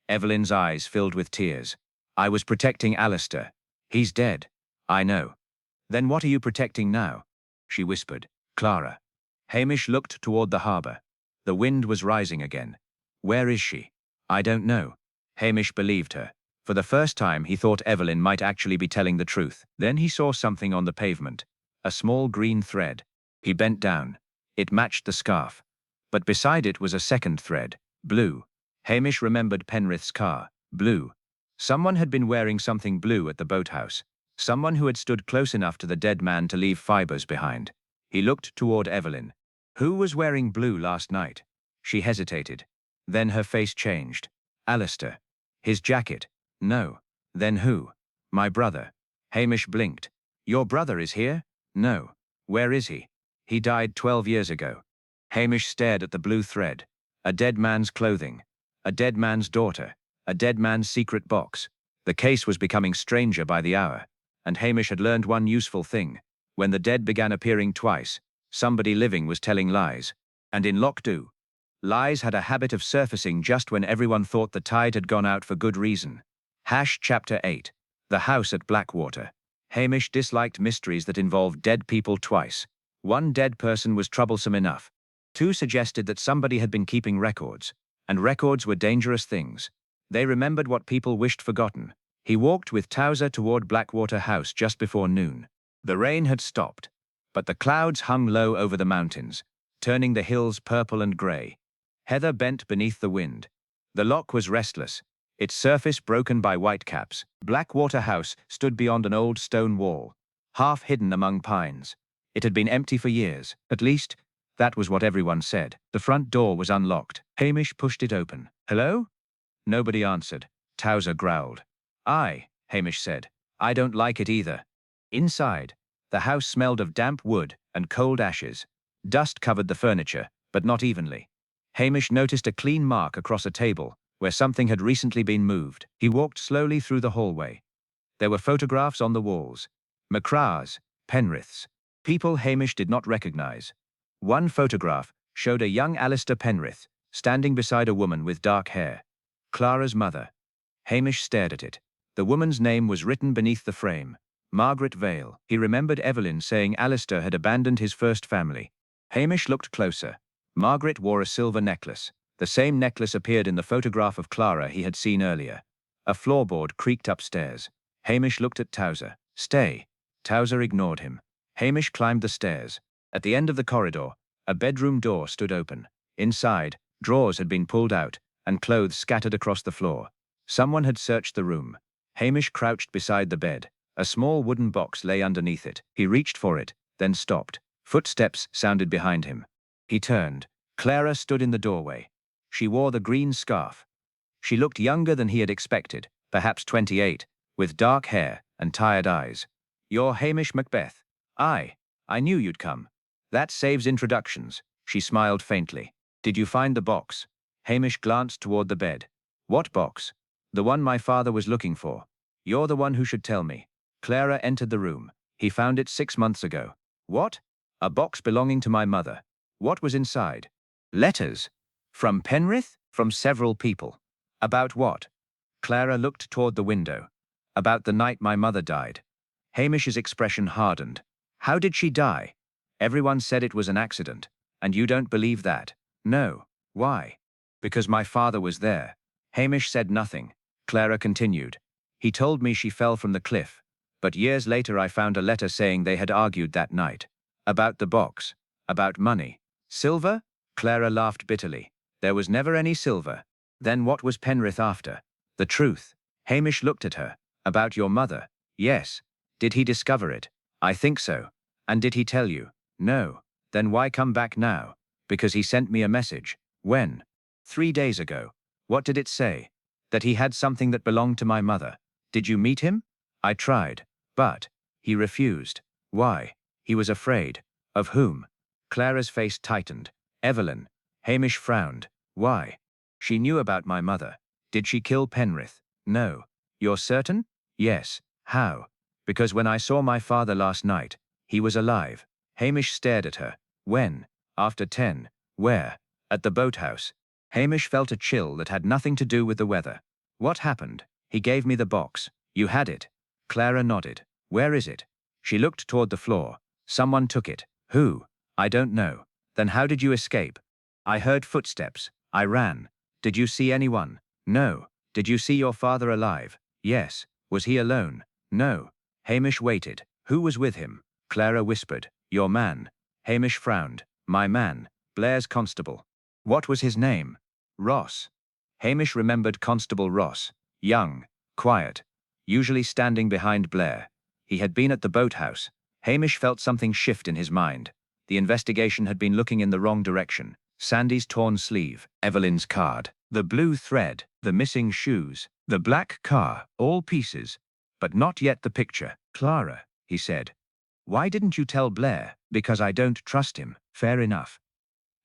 Evelyn's eyes filled with tears. I was protecting Alistair. He's dead. I know. Then what are you protecting now? She whispered. Clara. Hamish looked toward the harbour. The wind was rising again. Where is she? I don't know. Hamish believed her. For the first time he thought Evelyn might actually be telling the truth. Then he saw something on the pavement. A small green thread. He bent down. It matched the scarf. But beside it was a second thread. Blue. Hamish remembered Penrith's car. Blue. Someone had been wearing something blue at the boathouse. Someone who had stood close enough to the dead man to leave fibers behind. He looked toward Evelyn. Who was wearing blue last night? She hesitated. Then her face changed. Alistair. His jacket. No. Then who? My brother. Hamish blinked. Your brother is here? No. Where is he? He died 12 years ago. Hamish stared at the blue thread. A dead man's clothing. A dead man's daughter. A dead man's secret box. The case was becoming stranger by the hour. And Hamish had learned one useful thing. When the dead began appearing twice, somebody living was telling lies. And in Whodunit, lies had a habit of surfacing just when everyone thought the tide had gone out for good reason. Chapter 8. The House at Blackwater. Hamish disliked mysteries that involved dead people twice. One dead person was troublesome enough. Two suggested that somebody had been keeping records. And records were dangerous things. They remembered what people wished forgotten. He walked with Towser toward Blackwater House just before noon. The rain had stopped, but the clouds hung low over the mountains, turning the hills purple and grey. Heather bent beneath the wind. The loch was restless, its surface broken by whitecaps. Blackwater House stood beyond an old stone wall, half hidden among pines. It had been empty for years. At least, that was what everyone said. The front door was unlocked. Hamish pushed it open. Hello? Nobody answered. Towser growled. Hamish said. I don't like it either. Inside, the house smelled of damp wood and cold ashes. Dust covered the furniture, but not evenly. Hamish noticed a clean mark across a table, where something had recently been moved. He walked slowly through the hallway. There were photographs on the walls. McCra's, Penrith's. People Hamish did not recognize. One photograph showed a young Alistair Penrith, standing beside a woman with dark hair. Clara's mother. Hamish stared at it. The woman's name was written beneath the frame. Margaret Vale. He remembered Evelyn saying Alistair had abandoned his first family. Hamish looked closer. Margaret wore a silver necklace. The same necklace appeared in the photograph of Clara he had seen earlier. A floorboard creaked upstairs. Hamish looked at Towser. Stay. Towser ignored him. Hamish climbed the stairs. At the end of the corridor, a bedroom door stood open. Inside, drawers had been pulled out, and clothes scattered across the floor. Someone had searched the room. Hamish crouched beside the bed. A small wooden box lay underneath it. He reached for it, then stopped. Footsteps sounded behind him. He turned. Clara stood in the doorway. She wore the green scarf. She looked younger than he had expected, perhaps 28, with dark hair and tired eyes. "You're Hamish Macbeth." I knew you'd come." "That saves introductions." She smiled faintly. "Did you find the box?" Hamish glanced toward the bed. "What box?" "The one my father was looking for." "You're the one who should tell me." Clara entered the room. "He found it 6 months ago." "What?" "A box belonging to my mother." "What was inside?" "Letters." "From Penrith?" "From several people." "About what?" Clara looked toward the window. "About the night my mother died." Hamish's expression hardened. "How did she die?" "Everyone said it was an accident." "And you don't believe that?" "No." "Why?" "Because my father was there." Hamish said nothing. Clara continued. "He told me she fell from the cliff. But years later I found a letter saying they had argued that night. About the box. About money." "Silver?" Clara laughed bitterly. "There was never any silver." "Then what was Penrith after?" "The truth." Hamish looked at her. "About your mother?" "Yes." "Did he discover it?" "I think so." "And did he tell you?" "No." "Then why come back now?" "Because he sent me a message." "When?" 3 days ago." "What did it say?" "That he had something that belonged to my mother." "Did you meet him?" "I tried. But he refused." "Why?" "He was afraid." "Of whom?" Clara's face tightened. "Evelyn." Hamish frowned. "Why?" "She knew about my mother." "Did she kill Penrith?" "No." "You're certain?" "Yes." "How?" "Because when I saw my father last night, he was alive." Hamish stared at her. "When?" "After 10. "Where?" "At the boathouse." Hamish felt a chill that had nothing to do with the weather. "What happened?" "He gave me the box." "You had it?" Clara nodded. "Where is it?" She looked toward the floor. "Someone took it." "Who?" "I don't know." "Then how did you escape?" "I heard footsteps. I ran." "Did you see anyone?" "No." "Did you see your father alive?" "Yes." "Was he alone?" "No." Hamish waited. "Who was with him?" Clara whispered. "Your man." Hamish frowned. "My man. Blair's constable." "What was his name?" "Ross." Hamish remembered Constable Ross. Young. Quiet. Usually standing behind Blair. He had been at the boathouse. Hamish felt something shift in his mind. The investigation had been looking in the wrong direction. Sandy's torn sleeve, Evelyn's card, the blue thread, the missing shoes, the black car, all pieces. But not yet the picture. "Clara," he said. "Why didn't you tell Blair?" "Because I don't trust him." "Fair enough."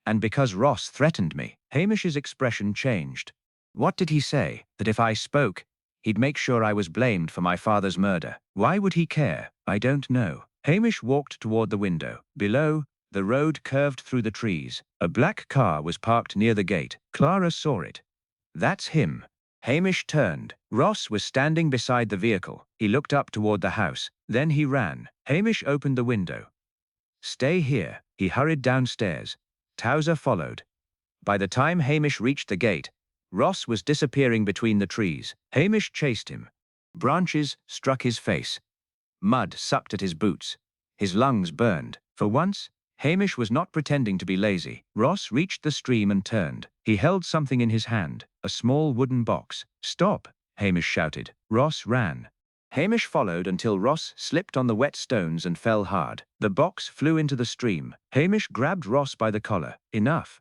"And because Ross threatened me." Hamish's expression changed. "What did he say?" "That if I spoke, he'd make sure I was blamed for my father's murder." "Why would he care?" "I don't know." Hamish walked toward the window. Below, the road curved through the trees. A black car was parked near the gate. Clara saw it. "That's him." Hamish turned. Ross was standing beside the vehicle. He looked up toward the house. Then he ran. Hamish opened the window. "Stay here." He hurried downstairs. Towser followed. By the time Hamish reached the gate, Ross was disappearing between the trees. Hamish chased him. Branches struck his face. Mud sucked at his boots. His lungs burned. For once, Hamish was not pretending to be lazy. Ross reached the stream and turned. He held something in his hand, a small wooden box. "Stop!" Hamish shouted. Ross ran. Hamish followed until Ross slipped on the wet stones and fell hard. The box flew into the stream. Hamish grabbed Ross by the collar. "Enough."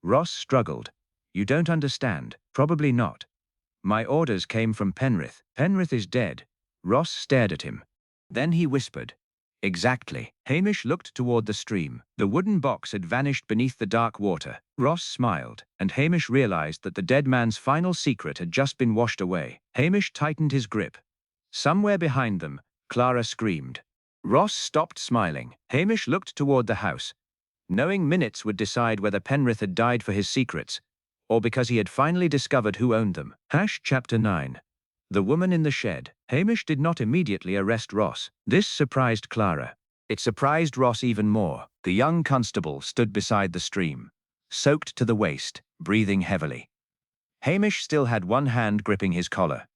Ross struggled. "You don't understand." "Probably not. My orders came from Penrith." "Penrith is dead." Ross stared at him. Then he whispered. "Exactly." Hamish looked toward the stream. The wooden box had vanished beneath the dark water. Ross smiled, and Hamish realized that the dead man's final secret had just been washed away. Hamish tightened his grip. Somewhere behind them, Clara screamed. Ross stopped smiling. Hamish looked toward the house, knowing minutes would decide whether Penrith had died for his secrets, or because he had finally discovered who owned them. Chapter 9. The woman in the shed. Hamish did not immediately arrest Ross. This surprised Clara. It surprised Ross even more. The young constable stood beside the stream, soaked to the waist, breathing heavily. Hamish still had one hand gripping his collar.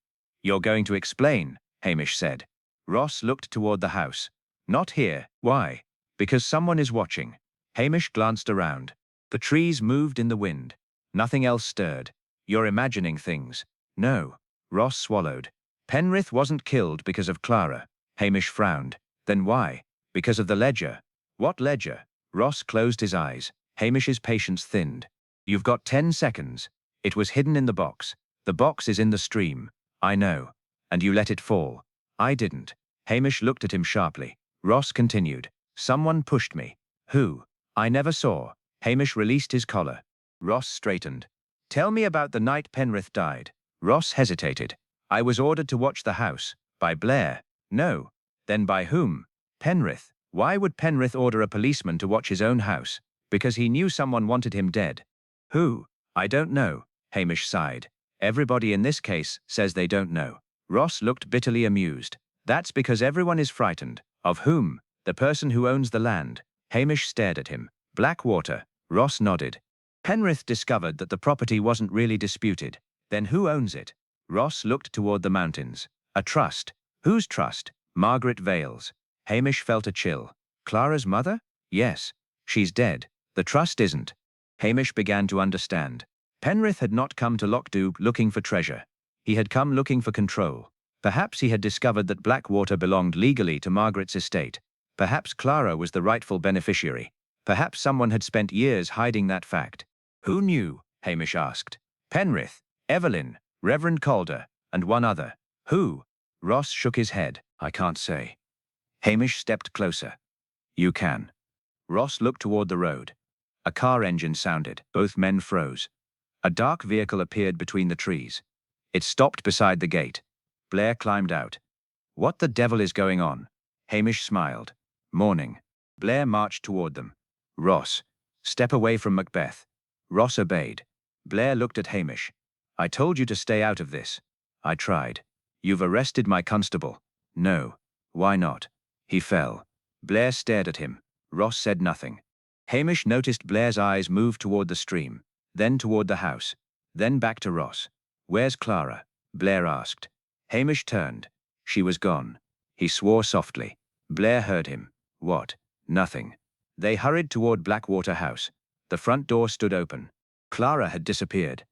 You're going to explain, Hamish said. Ross looked toward the house. Not here. Why? Because someone is watching. Hamish glanced around. The trees moved in the wind. Nothing else stirred. You're imagining things. No. Ross swallowed. Penrith wasn't killed because of Clara. Hamish frowned. Then why? Because of the ledger. What ledger? Ross closed his eyes. Hamish's patience thinned. You've got 10 seconds. It was hidden in the box. The box is in the stream. I know. And you let it fall. I didn't. Hamish looked at him sharply. Ross continued. Someone pushed me. Who? I never saw. Hamish released his collar. Ross straightened. Tell me about the night Penrith died. Ross hesitated. I was ordered to watch the house. By Blair. No. Then by whom? Penrith. Why would Penrith order a policeman to watch his own house? Because he knew someone wanted him dead. Who? I don't know. Hamish sighed. Everybody in this case says they don't know. Ross looked bitterly amused. That's because everyone is frightened. Of whom? The person who owns the land. Hamish stared at him. Blackwater. Ross nodded. Penrith discovered that the property wasn't really disputed. Then who owns it? Ross looked toward the mountains. A trust. Whose trust? Margaret Vale's. Hamish felt a chill. Clara's mother? Yes. She's dead. The trust isn't. Hamish began to understand. Penrith had not come to Lockdoub looking for treasure. He had come looking for control. Perhaps he had discovered that Blackwater belonged legally to Margaret's estate. Perhaps Clara was the rightful beneficiary. Perhaps someone had spent years hiding that fact. Who knew? Hamish asked. Penrith, Evelyn, Reverend Calder, and one other. Who? Ross shook his head. I can't say. Hamish stepped closer. You can. Ross looked toward the road. A car engine sounded. Both men froze. A dark vehicle appeared between the trees. It stopped beside the gate. Blair climbed out. What the devil is going on? Hamish smiled. Morning. Blair marched toward them. Ross. Step away from Macbeth. Ross obeyed. Blair looked at Hamish. I told you to stay out of this. I tried. You've arrested my constable. No. Why not? He fell. Blair stared at him. Ross said nothing. Hamish noticed Blair's eyes move toward the stream, then toward the house, then back to Ross. Where's Clara? Blair asked. Hamish turned. She was gone. He swore softly. Blair heard him. What? Nothing. They hurried toward Blackwater House. The front door stood open. Clara had disappeared.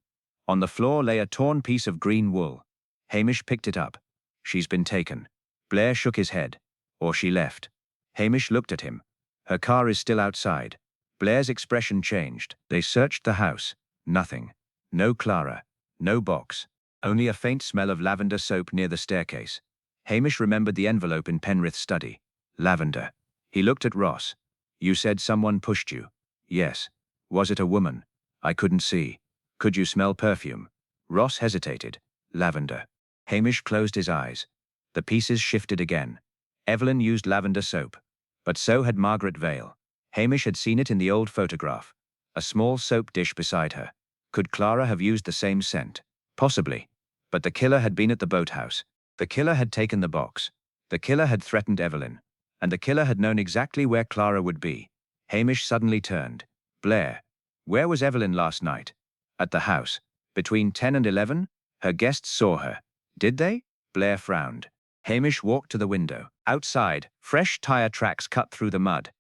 On the floor lay a torn piece of green wool. Hamish picked it up. She's been taken. Blair shook his head. Or she left. Hamish looked at him. Her car is still outside. Blair's expression changed. They searched the house. Nothing. No Clara. No box. Only a faint smell of lavender soap near the staircase. Hamish remembered the envelope in Penrith's study. Lavender. He looked at Ross. You said someone pushed you. Yes. Was it a woman? I couldn't see. Could you smell perfume? Ross hesitated. Lavender. Hamish closed his eyes. The pieces shifted again. Evelyn used lavender soap. But so had Margaret Vale. Hamish had seen it in the old photograph. A small soap dish beside her. Could Clara have used the same scent? Possibly. But the killer had been at the boathouse. The killer had taken the box. The killer had threatened Evelyn. And the killer had known exactly where Clara would be. Hamish suddenly turned. Blair. Where was Evelyn last night? At the house. Between 10 and 11? Her guests saw her. Did they? Blair frowned. Hamish walked to the window. Outside, fresh tire tracks cut through the mud.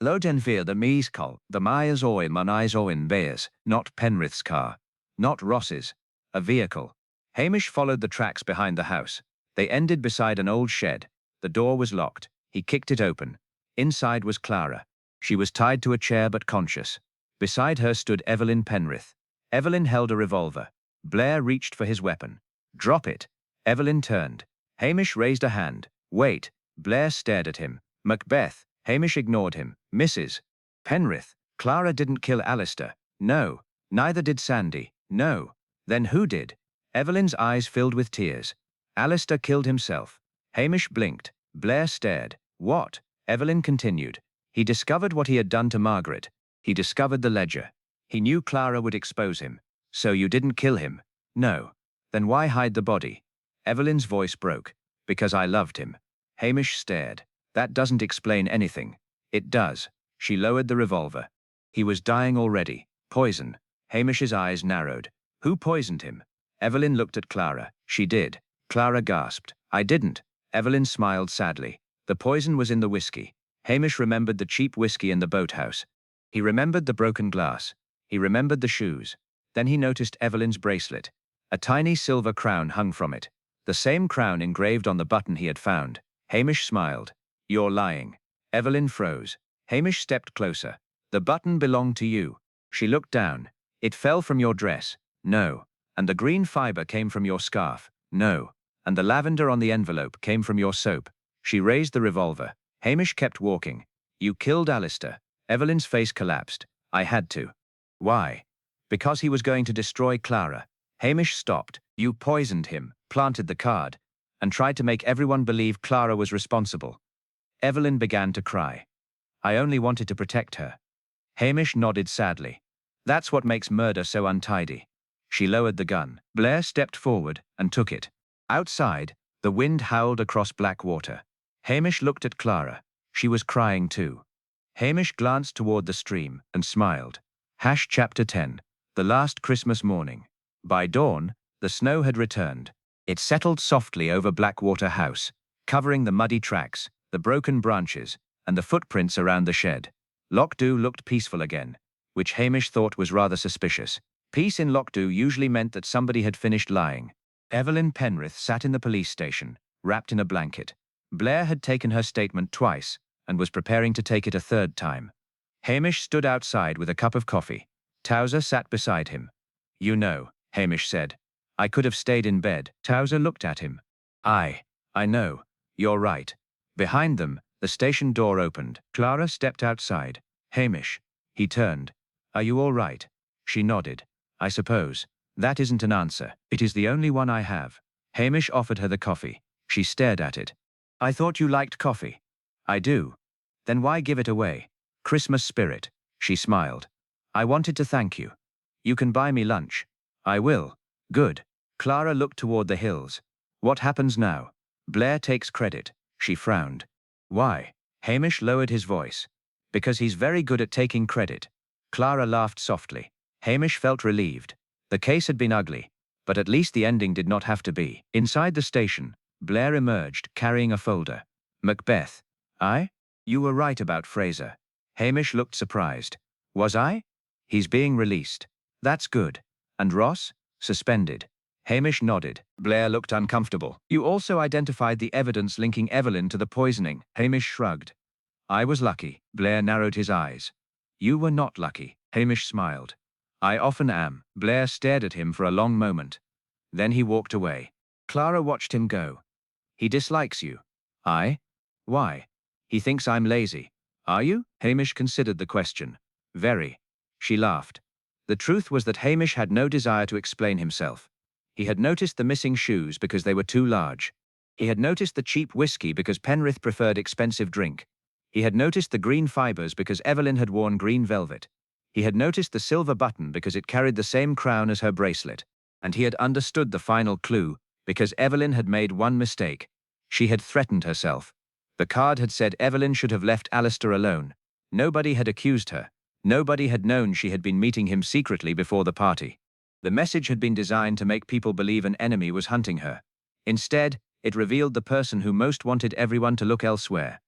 Lodenveer the Meeskal, the Myers Oil Manais Owen Bears, not Penrith's car. Not Ross's. A vehicle. Hamish followed the tracks behind the house. They ended beside an old shed. The door was locked. He kicked it open. Inside was Clara. She was tied to a chair but conscious. Beside her stood Evelyn Penrith. Evelyn held a revolver. Blair reached for his weapon. Drop it. Evelyn turned. Hamish raised a hand. Wait. Blair stared at him. Macbeth. Hamish ignored him. Mrs. Penrith. Clara didn't kill Alistair. No. Neither did Sandy. No. Then who did? Evelyn's eyes filled with tears. Alistair killed himself. Hamish blinked. Blair stared. What? Evelyn continued. He discovered what he had done to Margaret. He discovered the ledger. He knew Clara would expose him. So you didn't kill him? No. Then why hide the body? Evelyn's voice broke. Because I loved him. Hamish stared. That doesn't explain anything. It does. She lowered the revolver. He was dying already. Poison. Hamish's eyes narrowed. Who poisoned him? Evelyn looked at Clara. She did. Clara gasped. I didn't. Evelyn smiled sadly. The poison was in the whiskey. Hamish remembered the cheap whiskey in the boathouse. He remembered the broken glass. He remembered the shoes. Then he noticed Evelyn's bracelet. A tiny silver crown hung from it. The same crown engraved on the button he had found. Hamish smiled. You're lying. Evelyn froze. Hamish stepped closer. The button belonged to you. She looked down. It fell from your dress. No. And the green fiber came from your scarf. No. And the lavender on the envelope came from your soap. She raised the revolver. Hamish kept walking. You killed Alistair. Evelyn's face collapsed. I had to. Why? Because he was going to destroy Clara. Hamish stopped. You poisoned him, planted the card, and tried to make everyone believe Clara was responsible. Evelyn began to cry. I only wanted to protect her. Hamish nodded sadly. That's what makes murder so untidy. She lowered the gun. Blair stepped forward and took it. Outside, the wind howled across black water. Hamish looked at Clara. She was crying too. Hamish glanced toward the stream and smiled. Chapter 10. The last Christmas morning. By dawn, the snow had returned. It settled softly over Blackwater House, covering the muddy tracks, the broken branches, and the footprints around the shed. Lockdow looked peaceful again, which Hamish thought was rather suspicious. Peace in Lockdow usually meant that somebody had finished lying. Evelyn Penrith sat in the police station, wrapped in a blanket. Blair had taken her statement twice, and was preparing to take it a third time. Hamish stood outside with a cup of coffee. Towser sat beside him. You know, Hamish said. I could have stayed in bed. Towser looked at him. I know. You're right. Behind them, the station door opened. Clara stepped outside. Hamish. He turned. Are you all right? She nodded. I suppose. That isn't an answer. It is the only one I have. Hamish offered her the coffee. She stared at it. I thought you liked coffee. I do. Then why give it away? Christmas spirit. She smiled. I wanted to thank you. You can buy me lunch. I will. Good. Clara looked toward the hills. What happens now? Blair takes credit. She frowned. Why? Hamish lowered his voice. Because he's very good at taking credit. Clara laughed softly. Hamish felt relieved. The case had been ugly, but at least the ending did not have to be. Inside the station, Blair emerged, carrying a folder. Macbeth. You were right about Fraser. Hamish looked surprised. Was I? He's being released. That's good. And Ross? Suspended. Hamish nodded. Blair looked uncomfortable. You also identified the evidence linking Evelyn to the poisoning. Hamish shrugged. I was lucky. Blair narrowed his eyes. You were not lucky. Hamish smiled. I often am. Blair stared at him for a long moment. Then he walked away. Clara watched him go. He dislikes you. I? Why? He thinks I'm lazy. Are you? Hamish considered the question. Very. She laughed. The truth was that Hamish had no desire to explain himself. He had noticed the missing shoes because they were too large. He had noticed the cheap whiskey because Penrith preferred expensive drink. He had noticed the green fibers because Evelyn had worn green velvet. He had noticed the silver button because it carried the same crown as her bracelet. And he had understood the final clue because Evelyn had made one mistake. She had threatened herself. The card had said Evelyn should have left Alistair alone. Nobody had accused her. Nobody had known she had been meeting him secretly before the party. The message had been designed to make people believe an enemy was hunting her. Instead, it revealed the person who most wanted everyone to look elsewhere.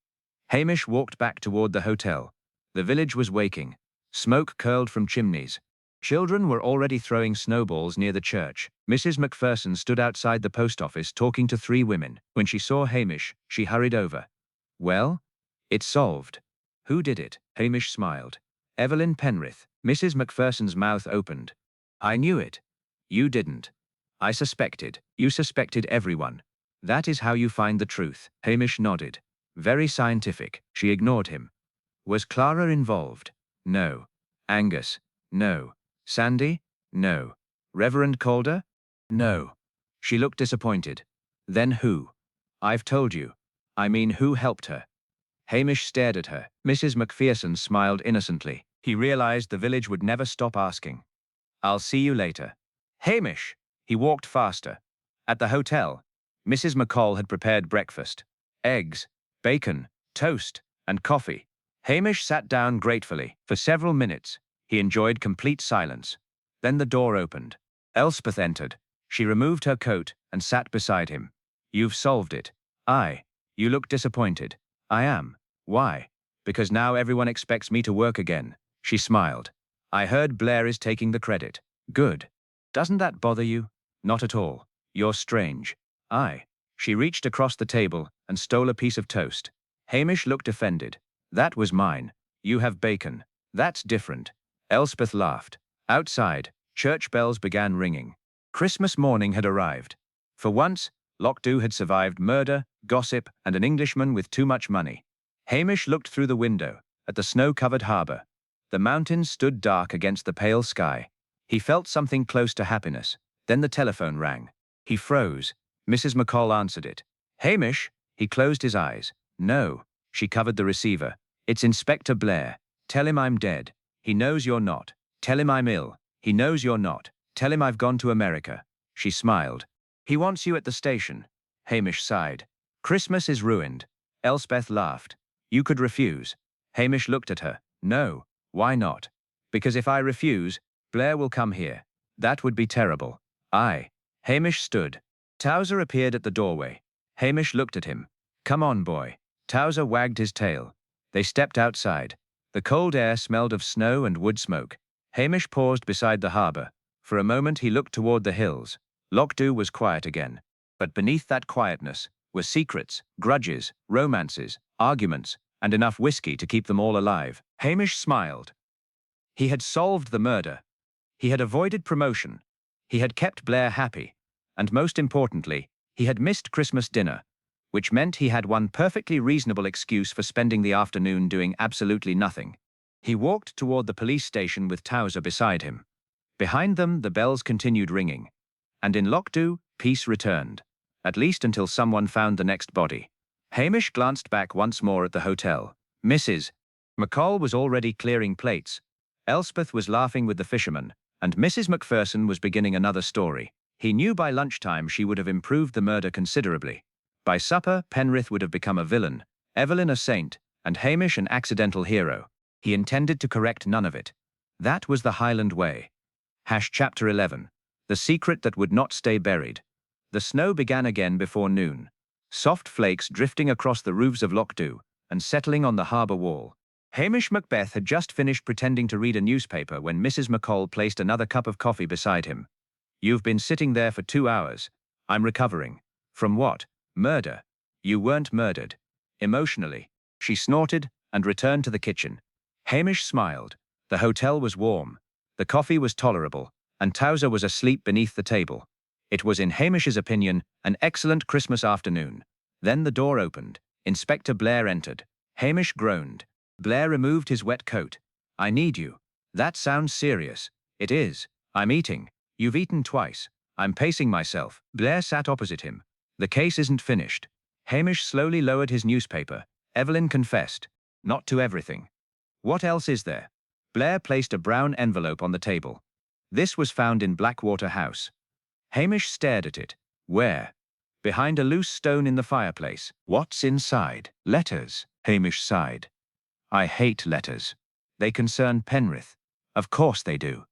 Hamish walked back toward the hotel. The village was waking. Smoke curled from chimneys. Children were already throwing snowballs near the church. Mrs. Macpherson stood outside the post office talking to 3 women. When she saw Hamish, she hurried over. Well? It's solved. Who did it? Hamish smiled. Evelyn Penrith. Mrs. Macpherson's mouth opened. I knew it. You didn't. I suspected. You suspected everyone. That is how you find the truth. Hamish nodded. Very scientific. She ignored him. Was Clara involved? No. Angus? No. Sandy? No. Reverend Calder? No. She looked disappointed. Then who? I've told you. I mean, who helped her? Hamish stared at her. Mrs. Macpherson smiled innocently. He realized the village would never stop asking. I'll see you later. Hamish! He walked faster. At the hotel, Mrs. McCall had prepared breakfast. Eggs, bacon, toast, and coffee. Hamish sat down gratefully. For several minutes, he enjoyed complete silence. Then the door opened. Elspeth entered. She removed her coat and sat beside him. You've solved it. Aye. You look disappointed. I am. Why? Because now everyone expects me to work again. She smiled. I heard Blair is taking the credit. Good. Doesn't that bother you? Not at all. You're strange. Aye. She reached across the table and stole a piece of toast. Hamish looked offended. That was mine. You have bacon. That's different. Elspeth laughed. Outside, church bells began ringing. Christmas morning had arrived. For once, Lochdu had survived murder, gossip, and an Englishman with too much money. Hamish looked through the window, at the snow-covered harbour. The mountains stood dark against the pale sky. He felt something close to happiness. Then the telephone rang. He froze. Mrs. McCall answered it. Hamish? He closed his eyes. No. She covered the receiver. It's Inspector Blair. Tell him I'm dead. He knows you're not. Tell him I'm ill. He knows you're not. Tell him I've gone to America. She smiled. He wants you at the station. Hamish sighed. Christmas is ruined. Elspeth laughed. You could refuse. Hamish looked at her. No. Why not? Because if I refuse, Blair will come here. That would be terrible. Aye. Hamish stood. Towser appeared at the doorway. Hamish looked at him. Come on, boy. Towser wagged his tail. They stepped outside. The cold air smelled of snow and wood smoke. Hamish paused beside the harbour. For a moment he looked toward the hills. Lochdu was quiet again. But beneath that quietness were secrets, grudges, romances, arguments, and enough whiskey to keep them all alive. Hamish smiled. He had solved the murder. He had avoided promotion. He had kept Blair happy. And most importantly, he had missed Christmas dinner, which meant he had one perfectly reasonable excuse for spending the afternoon doing absolutely nothing. He walked toward the police station with Towser beside him. Behind them, the bells continued ringing. And in Lochdu, peace returned. At least until someone found the next body. Hamish glanced back once more at the hotel. Mrs. McCall was already clearing plates. Elspeth was laughing with the fisherman, and Mrs. Macpherson was beginning another story. He knew by lunchtime she would have improved the murder considerably. By supper, Penrith would have become a villain, Evelyn a saint, and Hamish an accidental hero. He intended to correct none of it. That was the Highland way. Chapter 11. The secret that would not stay buried. The snow began again before noon. Soft flakes drifting across the roofs of Lochdu and settling on the harbour wall. Hamish Macbeth had just finished pretending to read a newspaper when Mrs. McCall placed another cup of coffee beside him. You've been sitting there for 2 hours. I'm recovering. From what? Murder. You weren't murdered. Emotionally. She snorted and returned to the kitchen. Hamish smiled. The hotel was warm. The coffee was tolerable, and Towser was asleep beneath the table. It was, in Hamish's opinion, an excellent Christmas afternoon. Then the door opened. Inspector Blair entered. Hamish groaned. Blair removed his wet coat. I need you. That sounds serious. It is. I'm eating. You've eaten twice. I'm pacing myself. Blair sat opposite him. The case isn't finished. Hamish slowly lowered his newspaper. Evelyn confessed. Not to everything. What else is there? Blair placed a brown envelope on the table. This was found in Blackwater House. Hamish stared at it. Where? Behind a loose stone in the fireplace. What's inside? Letters. Hamish sighed. I hate letters. They concern Penrith. Of course they do.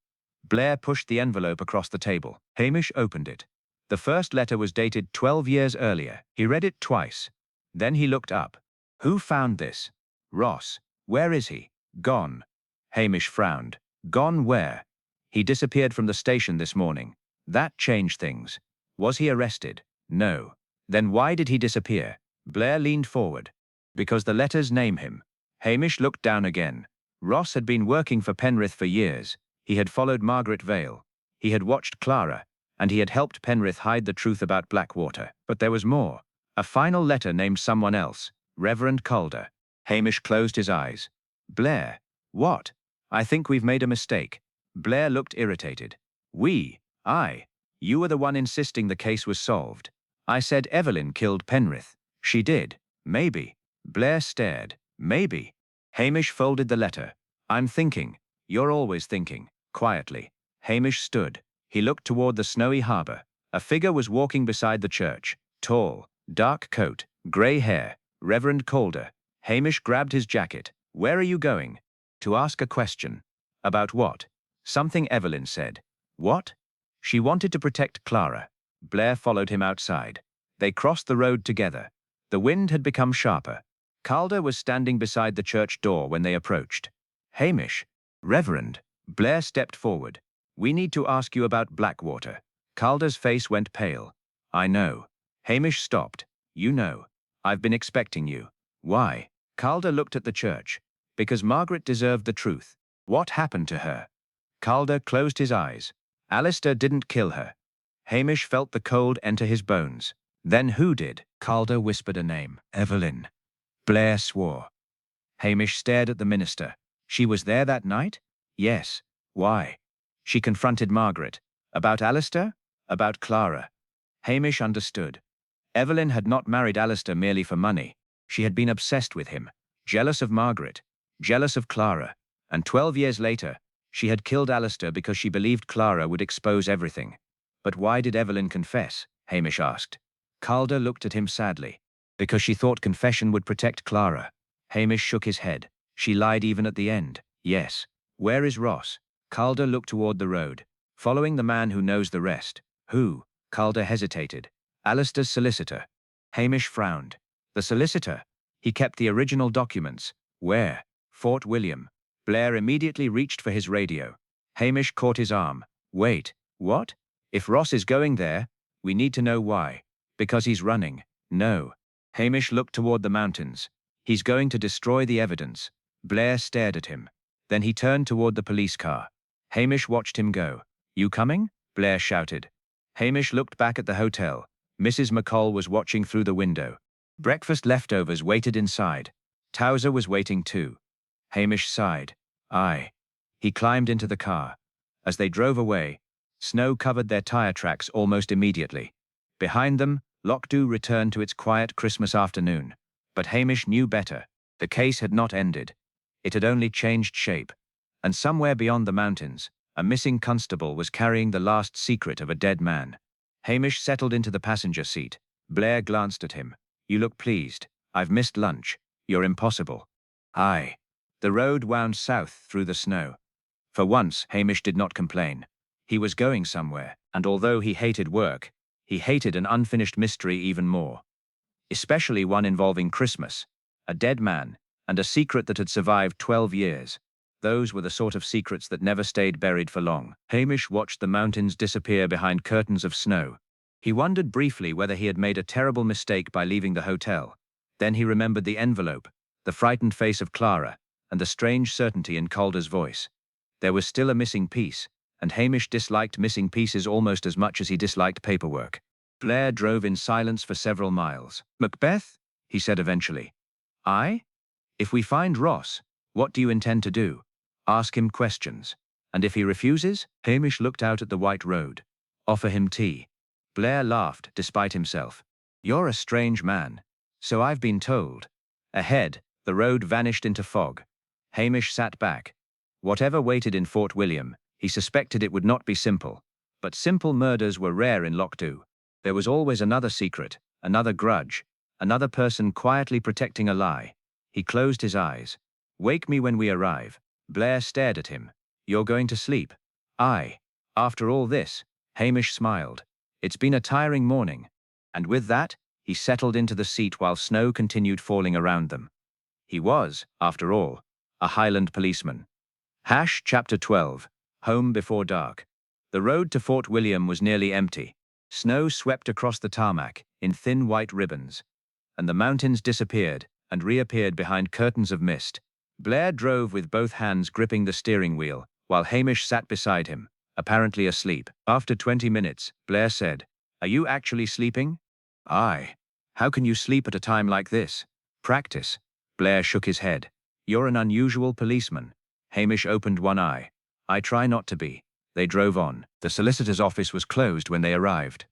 Blair pushed the envelope across the table. Hamish opened it. The first letter was dated 12 years earlier. He read it twice. Then he looked up. Who found this? Ross. Where is he? Gone. Hamish frowned. Gone where? He disappeared from the station this morning. That changed things. Was he arrested? No. Then why did he disappear? Blair leaned forward. Because the letters name him. Hamish looked down again. Ross had been working for Penrith for years. He had followed Margaret Vale. He had watched Clara. And he had helped Penrith hide the truth about Blackwater. But there was more. A final letter named someone else. Reverend Calder. Hamish closed his eyes. Blair. What? I think we've made a mistake. Blair looked irritated. We? I. You were the one insisting the case was solved. I said Evelyn killed Penrith. She did. Maybe. Blair stared. Maybe. Hamish folded the letter. I'm thinking. You're always thinking. Quietly. Hamish stood. He looked toward the snowy harbour. A figure was walking beside the church. Tall. Dark coat. Grey hair. Reverend Calder. Hamish grabbed his jacket. Where are you going? To ask a question. About what? Something Evelyn said. What? She wanted to protect Clara. Blair followed him outside. They crossed the road together. The wind had become sharper. Calder was standing beside the church door when they approached. Hamish. Reverend. Blair stepped forward. We need to ask you about Blackwater. Calder's face went pale. I know. Hamish stopped. You know. I've been expecting you. Why? Calder looked at the church. Because Margaret deserved the truth. What happened to her? Calder closed his eyes. Alistair didn't kill her. Hamish felt the cold enter his bones. Then who did? Calder whispered a name. Evelyn. Blair swore. Hamish stared at the minister. She was there that night? Yes. Why? She confronted Margaret. About Alistair? About Clara. Hamish understood. Evelyn had not married Alistair merely for money. She had been obsessed with him, jealous of Margaret, jealous of Clara, and 12 years later, she had killed Alistair because she believed Clara would expose everything. But why did Evelyn confess? Hamish asked. Calder looked at him sadly. Because she thought confession would protect Clara. Hamish shook his head. She lied even at the end. Yes. Where is Ross? Calder looked toward the road, following the man who knows the rest. Who? Calder hesitated. Alistair's solicitor. Hamish frowned. The solicitor? He kept the original documents. Where? Fort William. Blair immediately reached for his radio. Hamish caught his arm. Wait, what? If Ross is going there, we need to know why. Because he's running. No. Hamish looked toward the mountains. He's going to destroy the evidence. Blair stared at him. Then he turned toward the police car. Hamish watched him go. You coming? Blair shouted. Hamish looked back at the hotel. Mrs. McCall was watching through the window. Breakfast leftovers waited inside. Towser was waiting too. Hamish sighed. Aye. He climbed into the car. As they drove away, snow covered their tire tracks almost immediately. Behind them, Lockdow returned to its quiet Christmas afternoon. But Hamish knew better. The case had not ended. It had only changed shape. And somewhere beyond the mountains, a missing constable was carrying the last secret of a dead man. Hamish settled into the passenger seat. Blair glanced at him. You look pleased. I've missed lunch. You're impossible. Aye. The road wound south through the snow. For once, Hamish did not complain. He was going somewhere, and although he hated work, he hated an unfinished mystery even more. Especially one involving Christmas, a dead man, and a secret that had survived 12 years. Those were the sort of secrets that never stayed buried for long. Hamish watched the mountains disappear behind curtains of snow. He wondered briefly whether he had made a terrible mistake by leaving the hotel. Then he remembered the envelope, the frightened face of Clara, and the strange certainty in Calder's voice. There was still a missing piece, and Hamish disliked missing pieces almost as much as he disliked paperwork. Blair drove in silence for several miles. Macbeth? He said eventually. Aye? If we find Ross, what do you intend to do? Ask him questions. And if he refuses? Hamish looked out at the white road. Offer him tea. Blair laughed, despite himself. You're a strange man. So I've been told. Ahead, the road vanished into fog. Hamish sat back. Whatever waited in Fort William, he suspected it would not be simple. But simple murders were rare in Lockdow. There was always another secret, another grudge, another person quietly protecting a lie. He closed his eyes. Wake me when we arrive. Blair stared at him. You're going to sleep? Aye. After all this, Hamish smiled. It's been a tiring morning. And with that, he settled into the seat while snow continued falling around them. He was, after all, a Highland policeman. Chapter 12. Home Before Dark. The road to Fort William was nearly empty. Snow swept across the tarmac in thin white ribbons. And the mountains disappeared and reappeared behind curtains of mist. Blair drove with both hands gripping the steering wheel, while Hamish sat beside him, apparently asleep. After 20 minutes, Blair said, Are you actually sleeping? Aye. How can you sleep at a time like this? Practice. Blair shook his head. You're an unusual policeman. Hamish opened one eye. I try not to be. They drove on. The solicitor's office was closed when they arrived.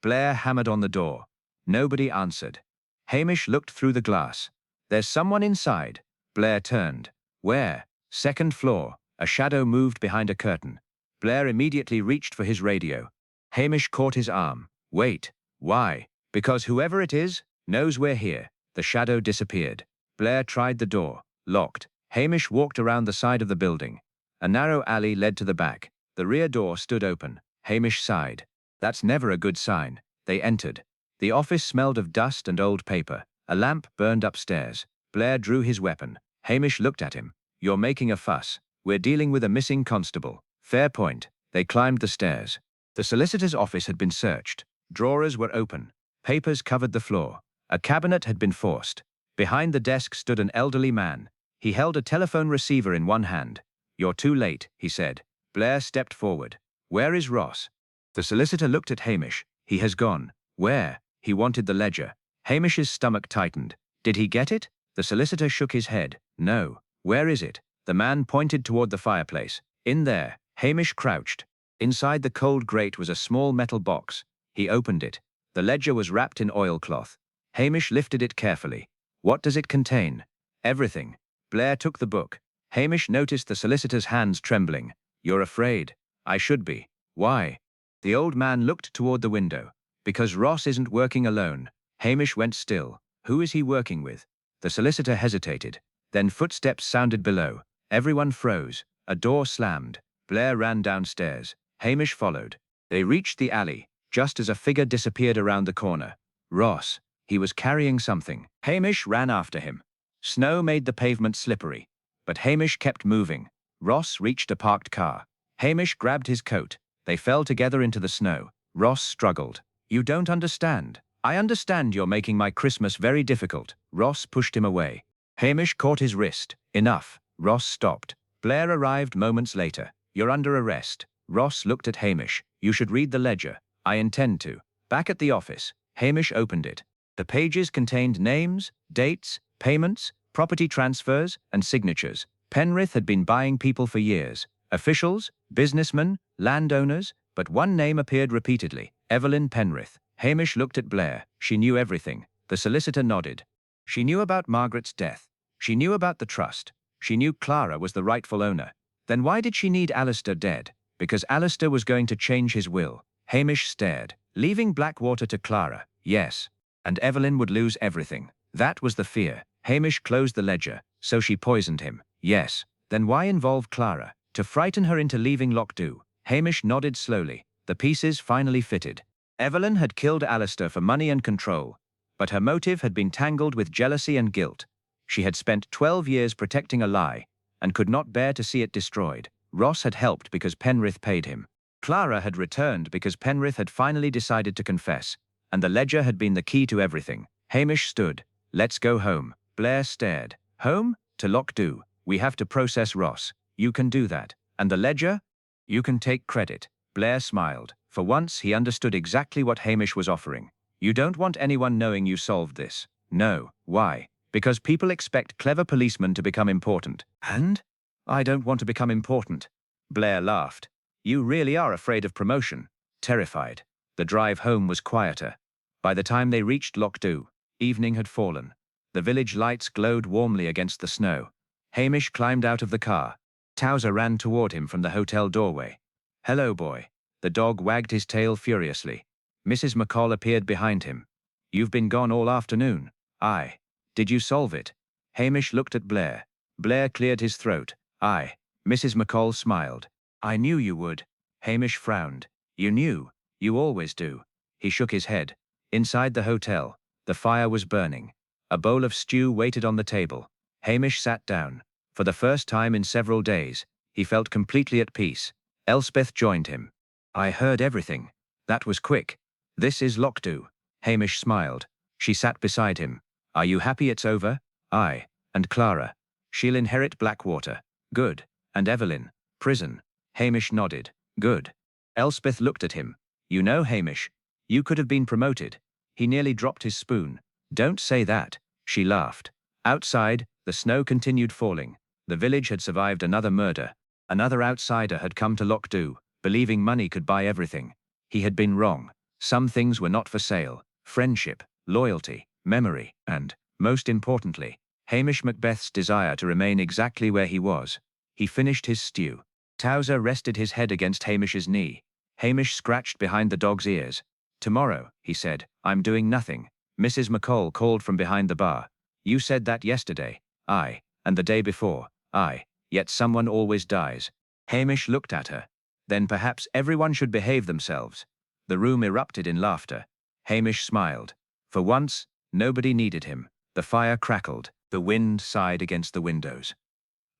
Blair hammered on the door. Nobody answered. Hamish looked through the glass. There's someone inside. Blair turned. Where? Second floor. A shadow moved behind a curtain. Blair immediately reached for his radio. Hamish caught his arm. Wait. Why? Because whoever it is knows we're here. The shadow disappeared. Blair tried the door. Locked. Hamish walked around the side of the building. A narrow alley led to the back. The rear door stood open. Hamish sighed. That's never a good sign. They entered. The office smelled of dust and old paper. A lamp burned upstairs. Blair drew his weapon. Hamish looked at him. You're making a fuss. We're dealing with a missing constable. Fair point. They climbed the stairs. The solicitor's office had been searched. Drawers were open. Papers covered the floor. A cabinet had been forced. Behind the desk stood an elderly man. He held a telephone receiver in one hand. You're too late, he said. Blair stepped forward. Where is Ross? The solicitor looked at Hamish. He has gone. Where? He wanted the ledger. Hamish's stomach tightened. Did he get it? The solicitor shook his head. No. Where is it? The man pointed toward the fireplace. In there. Hamish crouched. Inside the cold grate was a small metal box. He opened it. The ledger was wrapped in oilcloth. Hamish lifted it carefully. What does it contain? Everything. Blair took the book. Hamish noticed the solicitor's hands trembling. You're afraid. I should be. Why? The old man looked toward the window. Because Ross isn't working alone. Hamish went still. Who is he working with? The solicitor hesitated. Then footsteps sounded below. Everyone froze. A door slammed. Blair ran downstairs. Hamish followed. They reached the alley, just as a figure disappeared around the corner. Ross. He was carrying something. Hamish ran after him. Snow made the pavement slippery. But Hamish kept moving. Ross reached a parked car. Hamish grabbed his coat. They fell together into the snow. Ross struggled. You don't understand. I understand you're making my Christmas very difficult. Ross pushed him away. Hamish caught his wrist. Enough. Ross stopped. Blair arrived moments later. You're under arrest. Ross looked at Hamish. You should read the ledger. I intend to. Back at the office, Hamish opened it. The pages contained names, dates, payments, property transfers, and signatures. Penrith had been buying people for years. Officials, businessmen, landowners, but one name appeared repeatedly. Evelyn Penrith. Hamish looked at Blair. She knew everything. The solicitor nodded. She knew about Margaret's death. She knew about the trust. She knew Clara was the rightful owner. Then why did she need Alistair dead? Because Alistair was going to change his will. Hamish stared. Leaving Blackwater to Clara. Yes. And Evelyn would lose everything. That was the fear. Hamish closed the ledger. So she poisoned him. Yes. Then why involve Clara? To frighten her into leaving Lockdow. Hamish nodded slowly. The pieces finally fitted. Evelyn had killed Alistair for money and control. But her motive had been tangled with jealousy and guilt. She had spent 12 years protecting a lie, and could not bear to see it destroyed. Ross had helped because Penrith paid him. Clara had returned because Penrith had finally decided to confess, and the ledger had been the key to everything. Hamish stood. Let's go home. Blair stared. Home? To Lockdow. We have to process Ross. You can do that. And the ledger? You can take credit. Blair smiled. For once, he understood exactly what Hamish was offering. You don't want anyone knowing you solved this. No. Why? Because people expect clever policemen to become important. And? I don't want to become important. Blair laughed. You really are afraid of promotion. Terrified. The drive home was quieter. By the time they reached Lockdow, evening had fallen. The village lights glowed warmly against the snow. Hamish climbed out of the car. Towser ran toward him from the hotel doorway. Hello, boy. The dog wagged his tail furiously. Mrs. McCall appeared behind him. You've been gone all afternoon. Aye. Did you solve it? Hamish looked at Blair. Blair cleared his throat. Aye. Mrs. McCall smiled. I knew you would. Hamish frowned. You knew. You always do. He shook his head. Inside the hotel, the fire was burning. A bowl of stew waited on the table. Hamish sat down. For the first time in several days, he felt completely at peace. Elspeth joined him. I heard everything. That was quick. This is Lockdow. Hamish smiled. She sat beside him. Are you happy it's over? Aye. And Clara? She'll inherit Blackwater. Good. And Evelyn? Prison. Hamish nodded. Good. Elspeth looked at him. You know, Hamish, you could have been promoted. He nearly dropped his spoon. Don't say that. She laughed. Outside, the snow continued falling. The village had survived another murder. Another outsider had come to Lockdow, believing money could buy everything. He had been wrong. Some things were not for sale. Friendship, loyalty, memory, and, most importantly, Hamish Macbeth's desire to remain exactly where he was. He finished his stew. Towser rested his head against Hamish's knee. Hamish scratched behind the dog's ears. Tomorrow, he said, I'm doing nothing. Mrs. McCall called from behind the bar. You said that yesterday. Aye. And the day before. Aye. Yet someone always dies. Hamish looked at her. Then perhaps everyone should behave themselves. The room erupted in laughter. Hamish smiled. For once, nobody needed him. The fire crackled. The wind sighed against the windows.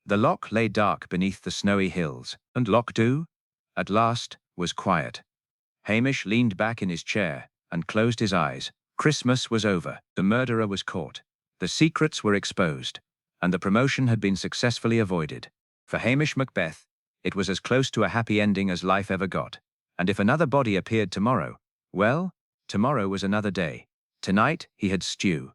The loch lay dark beneath the snowy hills, and Loch Dhu, at last, was quiet. Hamish leaned back in his chair and closed his eyes. Christmas was over. The murderer was caught. The secrets were exposed, and the promotion had been successfully avoided. For Hamish Macbeth, it was as close to a happy ending as life ever got. And if another body appeared tomorrow, well, tomorrow was another day. Tonight he had stew.